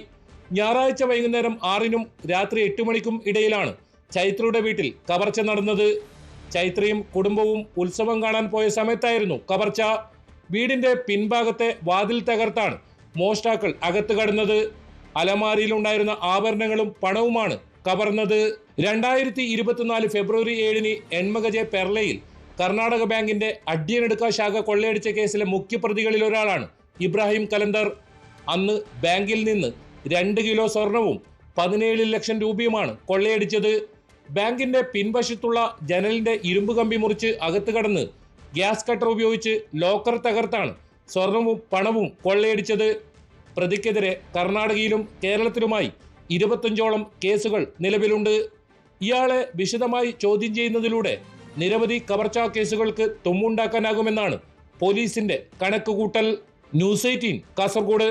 ഞായറാഴ്ച വൈകുന്നേരം 6-നും രാത്രി 8 മണിക്കും ഇടയിലാണ് ചൈത്രയുടെ വീട്ടിൽ കവർച്ച നടന്നത്. ചൈത്രയും കുടുംബവും ഉത്സവം കാണാൻ പോയ സമയത്തായിരുന്നു കവർച്ച. വീടിന്റെ പിൻഭാഗത്തെ വാതിൽ തകർത്താണ് മോഷ്ടാക്കൾ അകത്ത് കടന്നത്. അലമാരിയിലുണ്ടായിരുന്ന ആഭരണങ്ങളും പണവുമാണ് കവർന്നത്. 2024 ഫെബ്രുവരി 7-ന് എൺമകജെ പെർലയിൽ കർണാടക ബാങ്കിന്റെ അഡ്യനെടുക്ക ശാഖ കൊള്ളയടിച്ച കേസിലെ മുഖ്യപ്രതികളിൽ ഒരാളാണ് ഇബ്രാഹിം കലന്തർ. അന്ന് ബാങ്കിൽ നിന്ന് 2 കിലോ സ്വർണവും 17 ലക്ഷം രൂപയുമാണ് കൊള്ളയടിച്ചത്. ബാങ്കിന്റെ പിൻവശത്തുള്ള ജനലിന്റെ ഇരുമ്പ് കമ്പി മുറിച്ച് അകത്ത് കടന്ന് ഗ്യാസ് കട്ടർ ഉപയോഗിച്ച് ലോക്കർ തകർത്താണ് സ്വർണവും പണവും കൊള്ളയടിച്ചത്. പ്രതിക്കെതിരെ കർണാടകയിലും കേരളത്തിലുമായി 25ഓളം കേസുകൾ നിലവിലുണ്ട്. ഇയാളെ വിശദമായി ചോദ്യം ചെയ്യുന്നതിലൂടെ നിരവധി കവർച്ചാ കേസുകൾക്ക് തുമ്മുണ്ടാക്കാനാകുമെന്നാണ് പോലീസിന്റെ കണക്കുകൂട്ടൽ. ന്യൂസ് 18 കാസർഗോഡ്.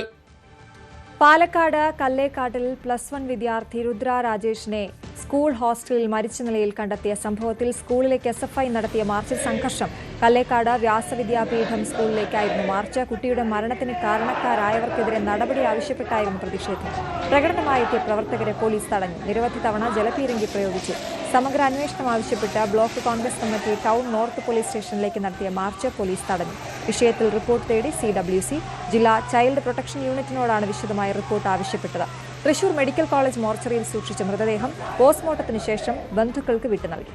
പാലക്കാട് കല്ലേക്കാട്ടിൽ +1 വിദ്യാർത്ഥി രുദ്ര രാജേഷിനെ സ്കൂൾ ഹോസ്റ്റലിൽ മരിച്ച നിലയിൽ കണ്ടെത്തിയ സംഭവത്തിൽ സ്കൂളിലേക്ക് SFI നടത്തിയ മാർച്ചിൽ സംഘർഷം. കല്ലേക്കാട് വ്യാസവിദ്യാപീഠം സ്കൂളിലേക്കായിരുന്നു മാർച്ച്. കുട്ടിയുടെ മരണത്തിന് കാരണക്കാരായവർക്കെതിരെ നടപടി ആവശ്യപ്പെട്ടായിരുന്നു പ്രതിഷേധം. പ്രകടനമായെത്തിയ പ്രവർത്തകരെ പോലീസ് തടഞ്ഞു. നിരവധി തവണ ജലപീരങ്കി പ്രയോഗിച്ചു. സമഗ്ര അന്വേഷണം ആവശ്യപ്പെട്ട് block Congress committee town north police സ്റ്റേഷനിലേക്ക് നടത്തിയ മാർച്ച് പോലീസ് തടഞ്ഞു. വിഷയത്തിൽ റിപ്പോർട്ട് തേടി CWC ജില്ലാ ചൈൽഡ് പ്രൊട്ടക്ഷൻ യൂണിറ്റിനോടാണ് വിശദമായ റിപ്പോർട്ട് ആവശ്യപ്പെട്ടത്. തൃശൂർ മെഡിക്കൽ കോളേജ് മോർച്ചറിയിൽ സൂക്ഷിച്ച മൃതദേഹം പോസ്റ്റ്മോർട്ടത്തിന് ശേഷം ബന്ധുക്കൾക്ക് വിട്ടു നൽകി.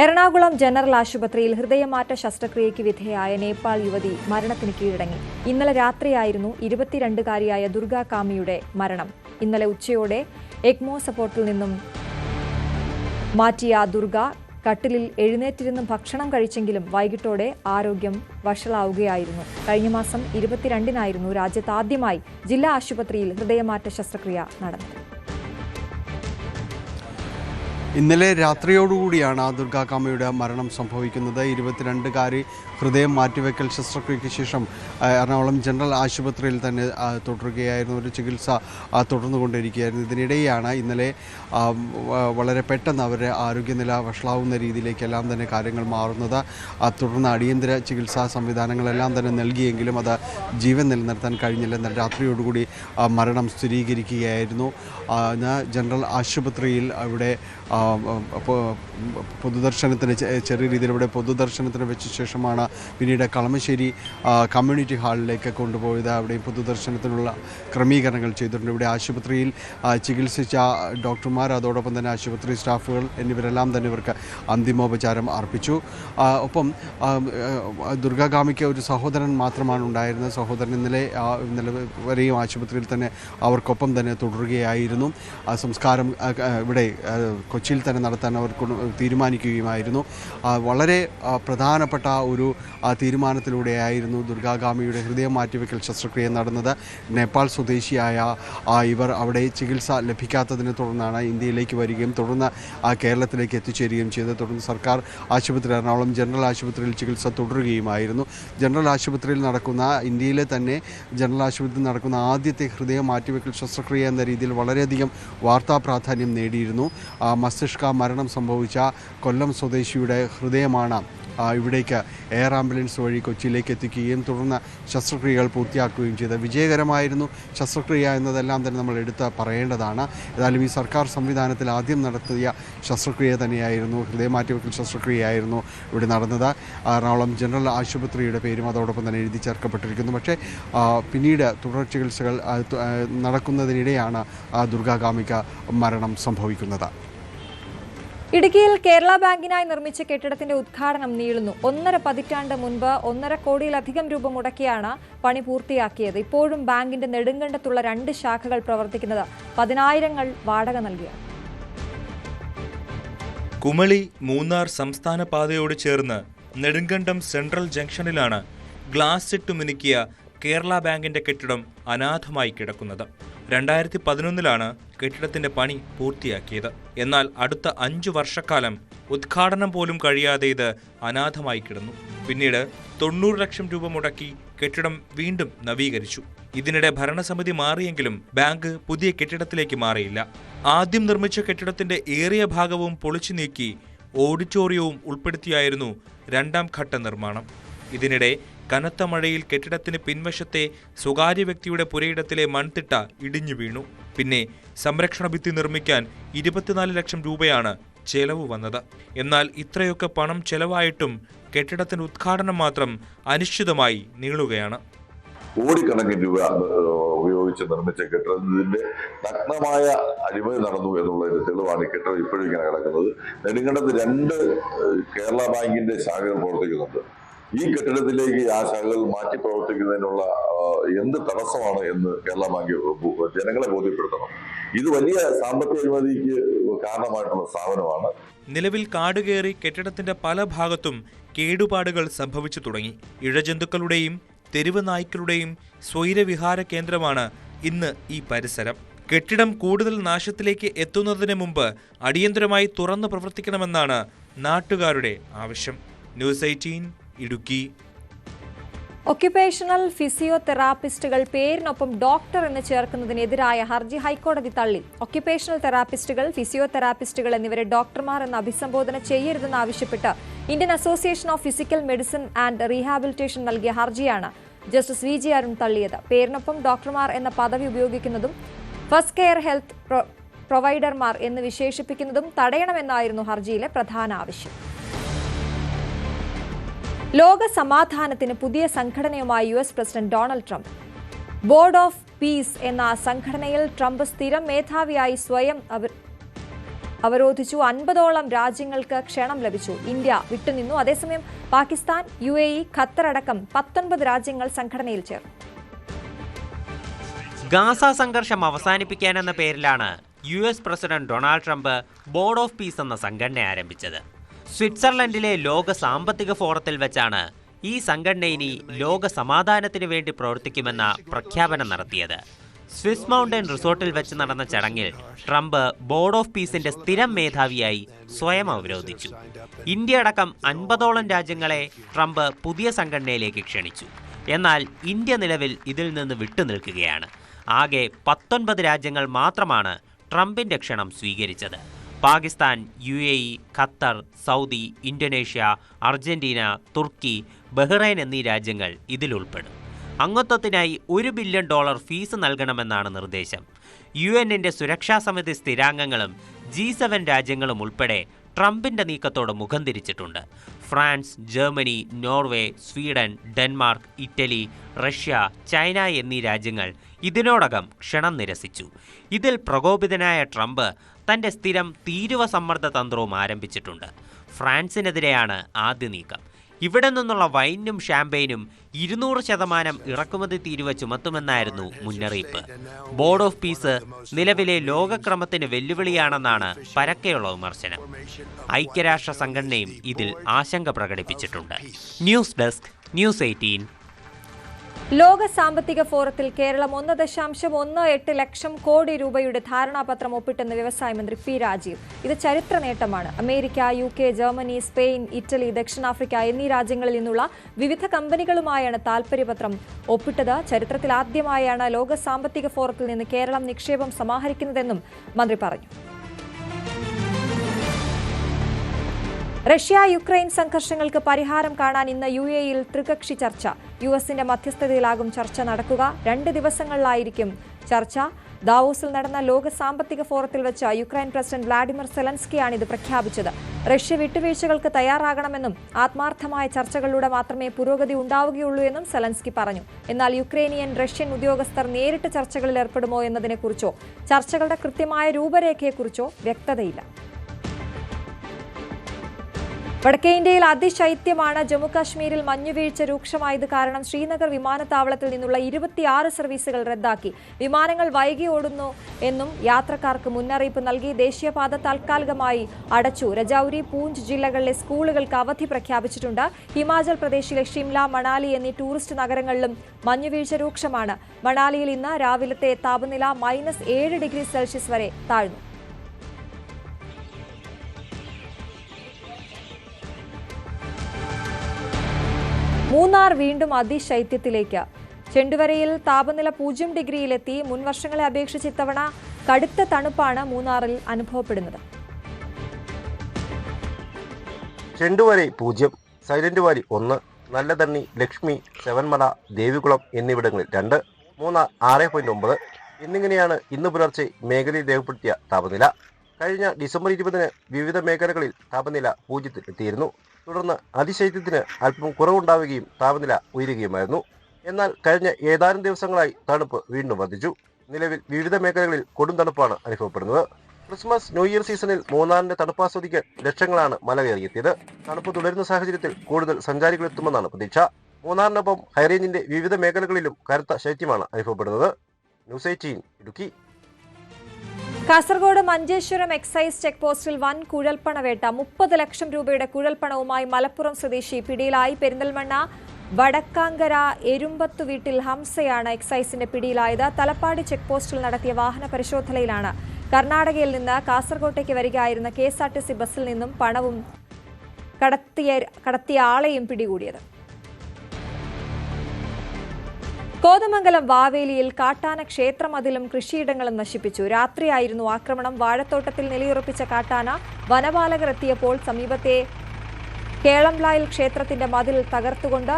എറണാകുളം ജനറൽ ആശുപത്രിയിൽ ഹൃദയമാറ്റ ശസ്ത്രക്രിയയ്ക്ക് വിധേയായ നേപ്പാൾ യുവതി മരണത്തിന് കീഴടങ്ങി. ഇന്നലെ രാത്രിയായിരുന്നു 22-കാരിയായ ദുർഗ കാമിയുടെ മരണം. ഇന്നലെ ഉച്ചയോടെ എക്മോ സപ്പോർട്ടിൽ നിന്നും മാറ്റിയ ദുർഗ കട്ടിലിൽ എഴുന്നേറ്റിരുന്ന് ഭക്ഷണം കഴിച്ചെങ്കിലും വൈകിട്ടോടെ ആരോഗ്യം വഷളാവുകയായിരുന്നു. കഴിഞ്ഞ മാസം 22-നായിരുന്നു രാജ്യത്ത് ആദ്യമായി ജില്ലാ ആശുപത്രിയിൽ ഹൃദയമാറ്റ ശസ്ത്രക്രിയ നടന്നത്. ഇന്നലെ രാത്രിയോടുകൂടിയാണ് ദുർഗാകാമയുടെ മരണം സംഭവിക്കുന്നത്. 22-കാരി ഹൃദയം മാറ്റിവെക്കൽ ശസ്ത്രക്രിയയ്ക്ക് ശേഷം എറണാകുളം ജനറൽ ആശുപത്രിയിൽ തന്നെ തുടരുകയായിരുന്നു. ഒരു ചികിത്സ തുടർന്നുകൊണ്ടിരിക്കുകയായിരുന്നു. ഇതിനിടെയാണ് ഇന്നലെ വളരെ പെട്ടെന്ന് അവരുടെ ആരോഗ്യനില വഷളാവുന്ന രീതിയിലേക്കെല്ലാം തന്നെ കാര്യങ്ങൾ മാറുന്നത്. തുടർന്ന് അടിയന്തര ചികിത്സാ സംവിധാനങ്ങളെല്ലാം തന്നെ നൽകിയെങ്കിലും അത് ജീവൻ നിലനിർത്താൻ കഴിഞ്ഞില്ല. ഇന്നലെ രാത്രിയോടുകൂടി മരണം സ്ഥിരീകരിക്കുകയായിരുന്നു. ജനറൽ ആശുപത്രിയിൽ അവിടെ പൊതുദർശനത്തിന് ചെറിയ രീതിയിൽ ഇവിടെ പൊതുദർശനത്തിന് വെച്ച ശേഷമാണ് പിന്നീട് കളമശ്ശേരി കമ്മ്യൂണിറ്റി ഹാളിലേക്ക് കൊണ്ടുപോയത്. അവിടെയും പൊതുദർശനത്തിനുള്ള ക്രമീകരണങ്ങൾ ചെയ്തിട്ടുണ്ട്. ഇവിടെ ആശുപത്രിയിൽ ചികിത്സിച്ച ഡോക്ടർമാർ, അതോടൊപ്പം തന്നെ ആശുപത്രി സ്റ്റാഫുകൾ എന്നിവരെല്ലാം തന്നെ ഇവർക്ക് അന്തിമോപചാരം അർപ്പിച്ചു. ഒപ്പം ദുർഗാകാമിക്ക് ഒരു സഹോദരൻ മാത്രമാണ് ഉണ്ടായിരുന്നത്. സഹോദരൻ ഇന്നലെ വരെയും ആശുപത്രിയിൽ തന്നെ അവർക്കൊപ്പം തന്നെ തുടരുകയായിരുന്നു. സംസ്കാരം ഇവിടെ കൊച്ചിയിൽ തന്നെ നടത്താൻ അവർ തീരുമാനിക്കുകയുമായിരുന്നു. വളരെ പ്രധാനപ്പെട്ട ഒരു തീരുമാനത്തിലൂടെയായിരുന്നു ദുർഗാകാമിയുടെ ഹൃദയം മാറ്റിവെക്കൽ ശസ്ത്രക്രിയ നടന്നത്. നേപ്പാൾ സ്വദേശിയായ ഇവർ അവിടെ ചികിത്സ ലഭിക്കാത്തതിനെ തുടർന്നാണ് ഇന്ത്യയിലേക്ക് വരികയും തുടർന്ന് കേരളത്തിലേക്ക് എത്തിച്ചേരുകയും ചെയ്തത്. തുടർന്ന് സർക്കാർ ആശുപത്രി എറണാകുളം ജനറൽ ആശുപത്രിയിൽ ചികിത്സ തുടരുകയുമായിരുന്നു. ജനറൽ ആശുപത്രിയിൽ നടക്കുന്ന ഇന്ത്യയിലെ തന്നെ ജനറൽ ആശുപത്രിയിൽ നടക്കുന്ന ആദ്യത്തെ ഹൃദയം മാറ്റിവെക്കൽ ശസ്ത്രക്രിയ എന്ന രീതിയിൽ വളരെയധികം വാർത്താ പ്രാധാന്യം നേടിയിരുന്നു. മസ്തിഷ്ക മരണം സംഭവിച്ച കൊല്ലം സ്വദേശിയുടെ ഹൃദയമാണ് ഇവിടേക്ക് എയർ ആംബുലൻസ് വഴി കൊച്ചിയിലേക്ക് എത്തിക്കുകയും തുടർന്ന് ശസ്ത്രക്രിയകൾ പൂർത്തിയാക്കുകയും ചെയ്തത്. വിജയകരമായിരുന്നു ശസ്ത്രക്രിയ എന്നതെല്ലാം തന്നെ നമ്മൾ എടുത്ത് പറയേണ്ടതാണ്. ഏതായാലും ഈ സർക്കാർ സംവിധാനത്തിൽ ആദ്യം നടത്തിയ ശസ്ത്രക്രിയ തന്നെയായിരുന്നു, ഹൃദയമാറ്റിവെക്കൽ ശസ്ത്രക്രിയയായിരുന്നു ഇവിടെ നടന്നത്. എറണാകുളം ജനറൽ ആശുപത്രിയുടെ പേരും അതോടൊപ്പം തന്നെ എഴുതി ചേർക്കപ്പെട്ടിരിക്കുന്നു. പക്ഷേ പിന്നീട് തുടർ ചികിത്സകൾ നടക്കുന്നതിനിടെയാണ് ദുർഗാകാമിക്ക് മരണം സംഭവിക്കുന്നത്. ഇടുക്കിയിൽ കേരള ബാങ്കിനായി നിർമ്മിച്ച കെട്ടിടത്തിന്റെ ഉദ്ഘാടനം നീളുന്നു. 1.5 പതിറ്റാണ്ട് മുൻപ് 1.5 കോടിയിലധികം രൂപ മുടക്കിയാണ് പണി പൂർത്തിയാക്കിയത്. ഇപ്പോഴും ബാങ്കിന്റെ നെടുങ്കണ്ടത്തുള്ള 2 ശാഖകൾ പ്രവർത്തിക്കുന്നത് 10,000 വാടക നൽകിയാണ്. കുമളി മൂന്നാർ സംസ്ഥാന പാതയോട് ചേർന്ന് നെടുങ്കണ്ടം സെൻട്രൽ ജംഗ്ഷനിലാണ് ഗ്ലാസ് ഇട്ട് മിനുക്കിയ കേരള ബാങ്കിന്റെ കെട്ടിടം അനാഥമായി കിടക്കുന്നത്. 2011 കെട്ടിടത്തിന്റെ പണി പൂർത്തിയാക്കിയത്. എന്നാൽ അടുത്ത 5 വർഷക്കാലം ഉദ്ഘാടനം പോലും കഴിയാതെ ഇത് അനാഥമായി കിടന്നു. പിന്നീട് 90 ലക്ഷം രൂപ മുടക്കി കെട്ടിടം വീണ്ടും നവീകരിച്ചു. ഇതിനിടെ ഭരണസമിതി മാറിയെങ്കിലും ബാങ്ക് പുതിയ കെട്ടിടത്തിലേക്ക് മാറിയില്ല. ആദ്യം നിർമ്മിച്ച കെട്ടിടത്തിന്റെ ഏറിയ ഭാഗവും പൊളിച്ചു നീക്കി ഓഡിറ്റോറിയവും ഉൾപ്പെടുത്തിയായിരുന്നു 2ാം ഘട്ട നിർമ്മാണം. ഇതിനിടെ കനത്ത മഴയിൽ കെട്ടിടത്തിന് പിൻവശത്തെ സ്വകാര്യ വ്യക്തിയുടെ പുരയിടത്തിലെ മൺതിട്ട ഇടിഞ്ഞു വീണു. പിന്നെ സംരക്ഷണ ഭിത്തി നിർമ്മിക്കാൻ 24 ലക്ഷം രൂപയാണ് ചെലവ് വന്നത്. എന്നാൽ ഇത്രയൊക്കെ പണം ചെലവായിട്ടും കെട്ടിടത്തിന്റെ ഉദ്ഘാടനം മാത്രം അനിശ്ചിതമായി നീളുകയാണ്. കോടിക്കണക്കിന് രൂപ ഉപയോഗിച്ച് നിർമ്മിച്ച കെട്ടിടത്തിന്റെ നഗ്നമായ അഴിമതി നടന്നു എന്നുള്ളതിന്റെ തെളിവാണ് ഈ കെട്ടിടം ഇപ്പോഴും ഇങ്ങനെ കിടക്കുന്നത്. നെടുങ്കണ്ടത്ത് 2 കേരള ബാങ്കിന്റെ ശാഖകൾ പ്രവർത്തിക്കുന്നുണ്ട്. ഈ കെട്ടിടത്തിലേക്ക് ആ ശാഖകൾ മാറ്റി പ്രവർത്തിക്കുന്നതിനുള്ള എന്ത് തടസ്സമാണ് എന്ന് കേരള ബാങ്ക് ജനങ്ങളെ ബോധ്യപ്പെടുത്തണം. ഇത് വലിയ സാമ്പത്തിക അഴിമതിക്ക് കാരണമായിട്ടുള്ള സ്ഥാപനമാണ്. നിലവിൽ കാടുകയറി കെട്ടിടത്തിന്റെ പല ഭാഗത്തും കേടുപാടുകൾ സംഭവിച്ചു തുടങ്ങി. ഇഴജന്തുക്കളുടെയും തെരുവ് നായ്ക്കളുടെയും സ്വൈരവിഹാര കേന്ദ്രമാണ് ഇന്ന് ഈ പരിസരം. കെട്ടിടം കൂടുതൽ നാശത്തിലേക്ക് എത്തുന്നതിന് മുമ്പ് അടിയന്തരമായി തുറന്നു പ്രവർത്തിക്കണമെന്നാണ് നാട്ടുകാരുടെ ആവശ്യം. ന്യൂസ് 18 ഇടുക്കി. ഒക്യുപേഷണൽ ഫിസിയോതെറാപ്പിസ്റ്റുകൾ പേരിനൊപ്പം ഡോക്ടർ എന്ന് ചേർക്കുന്നതിനെതിരായ ഹർജി ഹൈക്കോടതി തള്ളി. ഒക്യുപേഷണൽ തെറാപ്പിസ്റ്റുകൾ, ഫിസിയോതെറാപ്പിസ്റ്റുകൾ എന്നിവരെ ഡോക്ടർമാർ എന്ന് അഭിസംബോധന ചെയ്യരുതെന്നാവശ്യപ്പെട്ട് Indian association of physical medicine and rehabilitation നൽകിയ ഹർജിയാണ് ജസ്റ്റിസ് VG അരുൺ തള്ളിയത്. പേരിനൊപ്പം ഡോക്ടർമാർ എന്ന പദവി ഉപയോഗിക്കുന്നതും ഫസ്റ്റ് കെയർ ഹെൽത്ത് പ്രൊവൈഡർമാർ എന്ന് വിശേഷിപ്പിക്കുന്നതും തടയണമെന്നായിരുന്നു ഹർജിയിലെ പ്രധാന ആവശ്യം. ലോക സമാധാനത്തിന് പുതിയ സംഘടനയുമായി US president Donald Trump. Board of peace എന്ന സംഘടനയിൽ ട്രംപ് സ്ഥിരം മേധാവിയായി സ്വയം അവരോധിച്ചു. 50ഓളം രാജ്യങ്ങൾക്ക് ക്ഷണം ലഭിച്ചു. ഇന്ത്യ വിട്ടുനിന്നു. അതേസമയം പാകിസ്ഥാൻ, UAE, ഖത്തർ അടക്കം 19 രാജ്യങ്ങൾ സംഘടനയിൽ ചേർന്നു. ഗാസ സംഘർഷം അവസാനിപ്പിക്കാനെന്ന പേരിലാണ് US president Donald Trump board of peace എന്ന സംഘടന ആരംഭിച്ചത്. സ്വിറ്റ്സർലൻഡിലെ ലോക സാമ്പത്തിക ഫോറത്തിൽ വെച്ചാണ് ഈ സംഘടന ഇനി ലോക സമാധാനത്തിന് വേണ്ടി പ്രവർത്തിക്കുമെന്ന പ്രഖ്യാപനം നടത്തിയത്. സ്വിസ് മൗണ്ടൻ റിസോർട്ടിൽ വെച്ച് നടന്ന ചടങ്ങിൽ ട്രംപ് ബോർഡ് ഓഫ് പീസിന്റെ സ്ഥിരം മേധാവിയായി സ്വയം അവരോധിച്ചു. ഇന്ത്യ അടക്കം 50ഓളം രാജ്യങ്ങളെ ട്രംപ് പുതിയ സംഘടനയിലേക്ക് ക്ഷണിച്ചു. എന്നാൽ ഇന്ത്യ നിലവിൽ ഇതിൽ നിന്ന് വിട്ടുനിൽക്കുകയാണ്. ആകെ 19 രാജ്യങ്ങൾ മാത്രമാണ് ട്രംപിന്റെ ക്ഷണം സ്വീകരിച്ചത്. Pakistan, UAE, Qatar, Saudi, Indonesia, Argentina, തുർക്കി, ബഹ്റൈൻ എന്നീ രാജ്യങ്ങൾ ഇതിലുൾപ്പെടും. അംഗത്വത്തിനായി $1 ബില്യൺ ഫീസ് നൽകണമെന്നാണ് നിർദ്ദേശം. UN സുരക്ഷാ സമിതി സ്ഥിരാംഗങ്ങളും G7 രാജ്യങ്ങളും ഉൾപ്പെടെ ട്രംപിന്റെ നീക്കത്തോട് മുഖം തിരിച്ചിട്ടുണ്ട്. France, Germany, Norway, Sweden, Denmark, Italy, Russia, China എന്നീ രാജ്യങ്ങൾ ഇതിനോടകം ക്ഷണം നിരസിച്ചു. ഇതിൽ പ്രകോപിതനായ ട്രംപ് തന്റെ സ്ഥിരം തീരുവ സമ്മർദ്ദ തന്ത്രവും ആരംഭിച്ചിട്ടുണ്ട്. ഫ്രാൻസിനെതിരെയാണ് ആദ്യ നീക്കം. ഇവിടെ നിന്നുള്ള വൈനും ഷാമ്പെയിനും 200% ഇറക്കുമതി തീരുവ ചുമത്തുമെന്നായിരുന്നു മുന്നറിയിപ്പ്. ബോർഡ് ഓഫ് പീസ് നിലവിലെ ലോകക്രമത്തിന് വെല്ലുവിളിയാണെന്നാണ് പരക്കെയുള്ള വിമർശനം. ഐക്യരാഷ്ട്ര സംഘടനയും ഇതിൽ ആശങ്ക പ്രകടിപ്പിച്ചിട്ടുണ്ട്. News desk, News 18. ലോക സാമ്പത്തിക ഫോറത്തിൽ കേരളം 1.18 ലക്ഷം കോടി രൂപയുടെ ധാരണാപത്രം ഒപ്പിട്ടെന്ന് വ്യവസായ മന്ത്രി പി രാജീവ്. ഇത് ചരിത്ര നേട്ടമാണ്. America, UK, Germany, Spain, Italy, ദക്ഷിണാഫ്രിക്ക എന്നീ രാജ്യങ്ങളിൽ നിന്നുള്ള വിവിധ കമ്പനികളുമായാണ് താൽപര്യപത്രം ഒപ്പിട്ടത്. ചരിത്രത്തിൽ ആദ്യമായാണ് ലോക സാമ്പത്തിക ഫോറത്തിൽ നിന്ന് കേരളം നിക്ഷേപം സമാഹരിക്കുന്നതെന്നും മന്ത്രി പറഞ്ഞു. റഷ്യ യുക്രൈൻ സംഘർഷങ്ങൾക്ക് പരിഹാരം കാണാൻ ഇന്ന് UAE-യിൽ ത്രികക്ഷി ചർച്ച. US-ന്റെ മധ്യസ്ഥതയിലാകും ചർച്ച നടക്കുക. 2 ദിവസങ്ങളിലായിരിക്കും ചർച്ച. ദാവോസിൽ നടന്ന ലോക സാമ്പത്തിക ഫോറത്തിൽ വെച്ച് യുക്രൈൻ പ്രസിഡന്റ് വ്ളാഡിമിർ സെലൻസ്കിയാണ് ഇത് പ്രഖ്യാപിച്ചത്. റഷ്യ വിട്ടുവീഴ്ചകൾക്ക് തയ്യാറാകണമെന്നും ആത്മാർത്ഥമായ ചർച്ചകളിലൂടെ മാത്രമേ പുരോഗതി ഉണ്ടാവുകയുള്ളൂ എന്നും സെലൻസ്കി പറഞ്ഞു. എന്നാൽ യുക്രൈനിയൻ, റഷ്യൻ ഉദ്യോഗസ്ഥർ നേരിട്ട് ചർച്ചകളിൽ ഏർപ്പെടുമോ എന്നതിനെക്കുറിച്ചോ ചർച്ചകളുടെ കൃത്യമായ രൂപരേഖയെക്കുറിച്ചോ വ്യക്തതയില്ല. വടക്കേ ഇന്ത്യയിൽ അതിശൈത്യമാണ്. ജമ്മുകാശ്മീരിൽ മഞ്ഞുവീഴ്ച രൂക്ഷമായത് കാരണം ശ്രീനഗർ വിമാനത്താവളത്തിൽ നിന്നുള്ള 26 സർവീസുകൾ റദ്ദാക്കി. വിമാനങ്ങൾ വൈകി ഓടുന്നു എന്നും യാത്രക്കാർക്ക് മുന്നറിയിപ്പ് നൽകി. ദേശീയപാത താൽക്കാലികമായി അടച്ചു. രജൌരി, പൂഞ്ച് ജില്ലകളിലെ സ്കൂളുകൾക്ക് അവധി പ്രഖ്യാപിച്ചിട്ടുണ്ട്. ഹിമാചൽ പ്രദേശിലെ ഷിംല, മണാലി എന്നീ ടൂറിസ്റ്റ് നഗരങ്ങളിലും മഞ്ഞുവീഴ്ച രൂക്ഷമാണ്. മണാലിയിൽ ഇന്ന് രാവിലത്തെ താപനില -7 ഡിഗ്രി സെൽഷ്യസ് വരെ താഴ്ന്നു. മൂന്നാർ വീണ്ടും അതിശൈത്യത്തിലേക്ക്. ചെണ്ടുവരയിൽ താപനില 0 ഡിഗ്രിയിലെത്തി. മുൻവർഷങ്ങളെ അപേക്ഷിച്ച് ഇത്തവണ കടുത്ത തണുപ്പാണ് മൂന്നാറിൽ അനുഭവപ്പെടുന്നത്. ചെണ്ടുവരെ 0, സൈലന്റ് വാലി 1, നല്ലതണ്ണി, ലക്ഷ്മി, ശവന്മല, ദേവികുളം എന്നിവിടങ്ങളിൽ 2, മൂന്നാർ 6.9 എന്നിങ്ങനെയാണ് ഇന്ന് പുലർച്ചെ മേഖലയിൽ രേഖപ്പെടുത്തിയ താപനില. കഴിഞ്ഞ ഡിസംബർ 20-ന് വിവിധ മേഖലകളിൽ താപനില 0-ൽ എത്തിയിരുന്നു. തുടർന്ന് അതിശൈത്യത്തിന് അല്പം കുറവുണ്ടാവുകയും താപനില ഉയരുകയുമായിരുന്നു. എന്നാൽ കഴിഞ്ഞ ഏതാനും ദിവസങ്ങളായി തണുപ്പ് വീണ്ടും വർദ്ധിച്ചു. നിലവിൽ വിവിധ മേഖലകളിൽ കൊടും തണുപ്പാണ് അനുഭവപ്പെടുന്നത്. ക്രിസ്മസ്, ന്യൂ ഇയർ സീസണിൽ മൂന്നാറിന്റെ തണുപ്പാസ്വദിക്കാൻ ലക്ഷങ്ങളാണ് മല കയറിയെത്തിയത്. തണുപ്പ് തുടരുന്ന സാഹചര്യത്തിൽ കൂടുതൽ സഞ്ചാരികൾ എത്തുമെന്നാണ് പ്രതീക്ഷ. മൂന്നാറിനൊപ്പം ഹൈറേഞ്ചിന്റെ വിവിധ മേഖലകളിലും കനത്ത ശൈത്യമാണ് അനുഭവപ്പെടുന്നത്. News 18 Idukki. Kasaragod Manjeshwaram excise check പോസ്റ്റിൽ വൻ കുഴൽപ്പണവേട്ട. 30 ലക്ഷം രൂപയുടെ കുഴൽപ്പണവുമായി മലപ്പുറം സ്വദേശി പിടിയിലായി. പെരിന്തൽമണ്ണ വടക്കാങ്കര എരുമ്പത്തു വീട്ടിൽ ഹംസയാണ് എക്സൈസിന്റെ പിടിയിലായത്. തലപ്പാടി ചെക്ക് പോസ്റ്റിൽ നടത്തിയ വാഹന പരിശോധനയിലാണ് കർണാടകയിൽ നിന്ന് കാസർഗോട്ടേക്ക് വരികയായിരുന്ന KSRTC ബസ്സിൽ നിന്നും പണവും കടത്തിയ ആളെയും പിടികൂടിയത്. കോതമംഗലം വാവേലിയിൽ കാട്ടാന ക്ഷേത്രമതിലും കൃഷിയിടങ്ങളും നശിപ്പിച്ചു. രാത്രിയായിരുന്നു ആക്രമണം. വാഴത്തോട്ടത്തിൽ നിലയുറപ്പിച്ച കാട്ടാന വനപാലകർ എത്തിയപ്പോൾ സമീപത്തെ കേളംലായിൽ ക്ഷേത്രത്തിന്റെ മതിൽ തകർത്തുകൊണ്ട്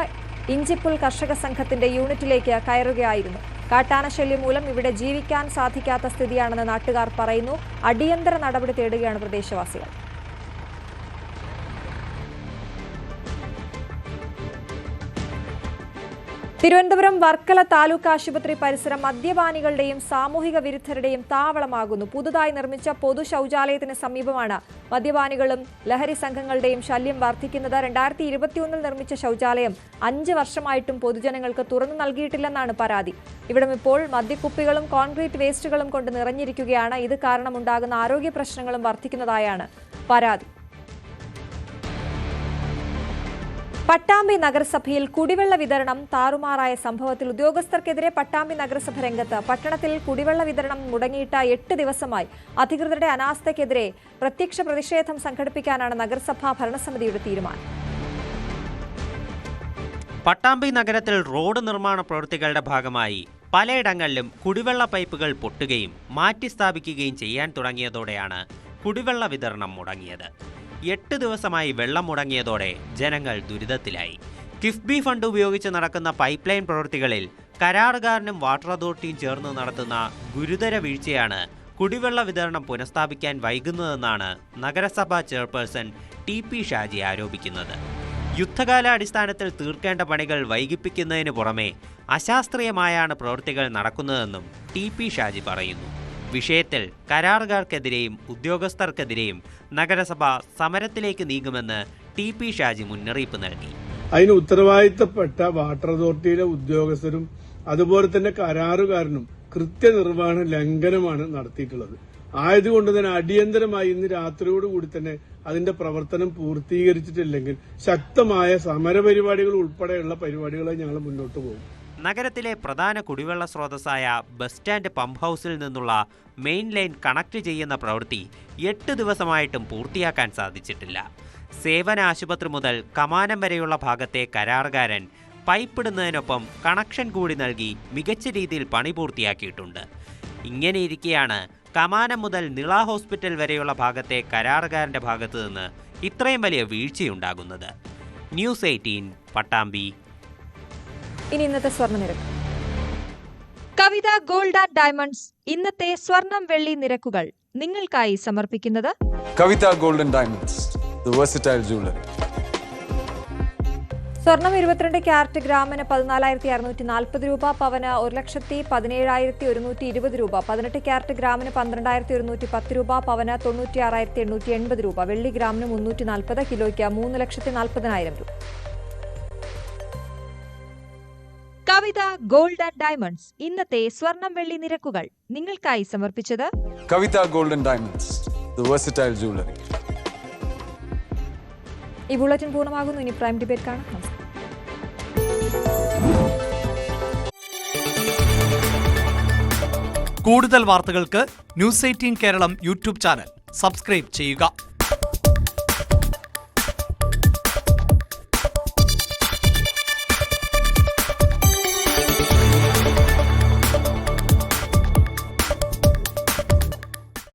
ഇഞ്ചിപ്പുൽ കർഷക സംഘത്തിന്റെ യൂണിറ്റിലേക്ക് കയറുകയായിരുന്നു. കാട്ടാന ശല്യം മൂലം ഇവിടെ ജീവിക്കാൻ സാധിക്കാത്ത സ്ഥിതിയാണെന്ന് നാട്ടുകാർ പറയുന്നു. അടിയന്തര നടപടി തേടുകയാണ് പ്രദേശവാസികൾ. തിരുവനന്തപുരം വർക്കല താലൂക്ക് ആശുപത്രി പരിസരം മദ്യപാനികളുടെയും സാമൂഹിക വിരുദ്ധരുടെയും താവളമാകുന്നു. പുതുതായി നിർമ്മിച്ച പൊതു ശൌചാലയത്തിന് സമീപമാണ് മദ്യപാനികളും ലഹരി സംഘങ്ങളുടെയും ശല്യം വർദ്ധിക്കുന്നത്. 2021 നിർമ്മിച്ച ശൌചാലയം 5 വർഷമായിട്ടും പൊതുജനങ്ങൾക്ക് തുറന്നു നൽകിയിട്ടില്ലെന്നാണ് പരാതി. ഇവിടം ഇപ്പോൾ മദ്യക്കുപ്പികളും കോൺക്രീറ്റ് വേസ്റ്റുകളും കൊണ്ട് നിറഞ്ഞിരിക്കുകയാണ്. ഇത് കാരണമുണ്ടാകുന്ന ആരോഗ്യ പ്രശ്നങ്ങളും വർദ്ധിക്കുന്നതായാണ് പരാതി. പട്ടാമ്പി നഗരസഭയിൽ കുടിവെള്ള വിതരണം താറുമാറായ സംഭവത്തിൽ ഉദ്യോഗസ്ഥർക്കെതിരെ പട്ടാമ്പി നഗരസഭ രംഗത്ത്. പട്ടണത്തിൽ കുടിവെള്ള വിതരണം മുടങ്ങിയിട്ട് 8 ദിവസമായി. അധികൃതരുടെ അനാസ്ഥയ്ക്കെതിരെ പ്രത്യക്ഷ പ്രതിഷേധം സംഘടിപ്പിക്കാനാണ് നഗരസഭാ ഭരണസമിതിയുടെ തീരുമാനം. പട്ടാമ്പി നഗരത്തിൽ റോഡ് നിർമ്മാണ പ്രവൃത്തികളുടെ ഭാഗമായി പലയിടങ്ങളിലും കുടിവെള്ള പൈപ്പുകൾ പൊട്ടുകയും മാറ്റി സ്ഥാപിക്കുകയും ചെയ്യാൻ തുടങ്ങിയതോടെയാണ് കുടിവെള്ള വിതരണം മുടങ്ങിയത്. 8 ദിവസമായി വെള്ളം മുടങ്ങിയതോടെ ജനങ്ങൾ ദുരിതത്തിലായി. കിഫ്ബി ഫണ്ട് ഉപയോഗിച്ച് നടക്കുന്ന പൈപ്പ് ലൈൻ പ്രവൃത്തികളിൽ കരാറുകാരനും വാട്ടർ അതോറിറ്റിയും ചേർന്ന് നടത്തുന്ന ഗുരുതര വീഴ്ചയാണ് കുടിവെള്ള വിതരണം പുനഃസ്ഥാപിക്കാൻ വൈകുന്നതെന്നാണ് നഗരസഭാ ചെയർപേഴ്സൺ TP ഷാജി ആരോപിക്കുന്നത്. യുദ്ധകാലാടിസ്ഥാനത്തിൽ തീർക്കേണ്ട പണികൾ വൈകിപ്പിക്കുന്നതിന് പുറമെ അശാസ്ത്രീയമായാണ് പ്രവൃത്തികൾ നടക്കുന്നതെന്നും TP ഷാജി പറയുന്നു. വിഷയത്തിൽ കരാറുകാർക്കെതിരെയും ഉദ്യോഗസ്ഥർക്കെതിരെയും നഗരസഭ സമരത്തിലേക്ക് നീങ്ങുമെന്ന് TP ഷാജി മുന്നറിയിപ്പ് നൽകി. അതിന് ഉത്തരവാദിത്തപ്പെട്ട വാട്ടർ അതോറിറ്റിയിലെ ഉദ്യോഗസ്ഥരും അതുപോലെ തന്നെ കരാറുകാരനും കൃത്യനിർവഹണ ലംഘനമാണ് നടത്തിയിട്ടുള്ളത്. ആയതുകൊണ്ട് തന്നെ അടിയന്തരമായി ഇന്ന് രാത്രിയോടുകൂടി തന്നെ അതിന്റെ പ്രവർത്തനം പൂർത്തീകരിച്ചിട്ടില്ലെങ്കിൽ ശക്തമായ സമരപരിപാടികൾ ഉൾപ്പെടെയുള്ള പരിപാടികളായി ഞങ്ങൾ മുന്നോട്ട് പോകും. നഗരത്തിലെ പ്രധാന കുടിവെള്ള സ്രോതസ്സായ ബസ് സ്റ്റാൻഡ് പമ്പ് ഹൗസിൽ നിന്നുള്ള മെയിൻ ലൈൻ കണക്ട് ചെയ്യുന്ന പ്രവൃത്തി 8 ദിവസമായിട്ടും പൂർത്തിയാക്കാൻ സാധിച്ചിട്ടില്ല. സേവന ആശുപത്രി മുതൽ കമാനം വരെയുള്ള ഭാഗത്തെ കരാറുകാരൻ പൈപ്പിടുന്നതിനൊപ്പം കണക്ഷൻ കൂടി നൽകി മികച്ച രീതിയിൽ പണി പൂർത്തിയാക്കിയിട്ടുണ്ട്. ഇങ്ങനെയിരിക്കെയാണ് കമാനം മുതൽ നിള ഹോസ്പിറ്റൽ വരെയുള്ള ഭാഗത്തെ കരാറുകാരന്റെ ഭാഗത്തു നിന്ന് ഇത്രയും വലിയ വീഴ്ചയുണ്ടാകുന്നത്. ന്യൂസ് 18 പട്ടാമ്പി. ഇനി ഇന്നത്തെ സ്വർണ്ണനിരക്ക്. കവിത ഗോൾഡ് ആൻഡ് ഡയമണ്ട്സ് ഇന്നത്തെ സ്വർണം വെള്ളി നിരക്കുകൾ നിങ്ങൾക്കായി സമർപ്പിക്കുന്നത് Kavitha gold and diamonds, the versatile jewellery. സ്വർണം 22 ക്യാരറ്റ് ഗ്രാമിന് 14,640 രൂപ, പവന് 1,17,120 രൂപ. 18 ക്യാരറ്റ് ഗ്രാമിന് 12,110 രൂപ, പവന് 96,880 രൂപ. വെള്ളി ഗ്രാമിന് 340, കിലോയ്ക്ക് 3,40,000 രൂപ. കവിത ഗോൾഡ് ആൻഡ് ഡയമണ്ട്സ് ഇന്നത്തെ സ്വർണം വെള്ളി നിരക്കുകൾ നിങ്ങൾക്കായി സമർപ്പിച്ചത് Kavitha gold and diamonds, the versatile jewellery. ഈ ബുള്ളറ്റിൻ പൂർണ്ണമാകുന്നു. ഇനി പ്രൈം ഡിബേറ്റ് കാണാം. കൂടുതൽ വാർത്തകൾക്ക് news 18 Keralam YouTube channel subscribe ചെയ്യുക.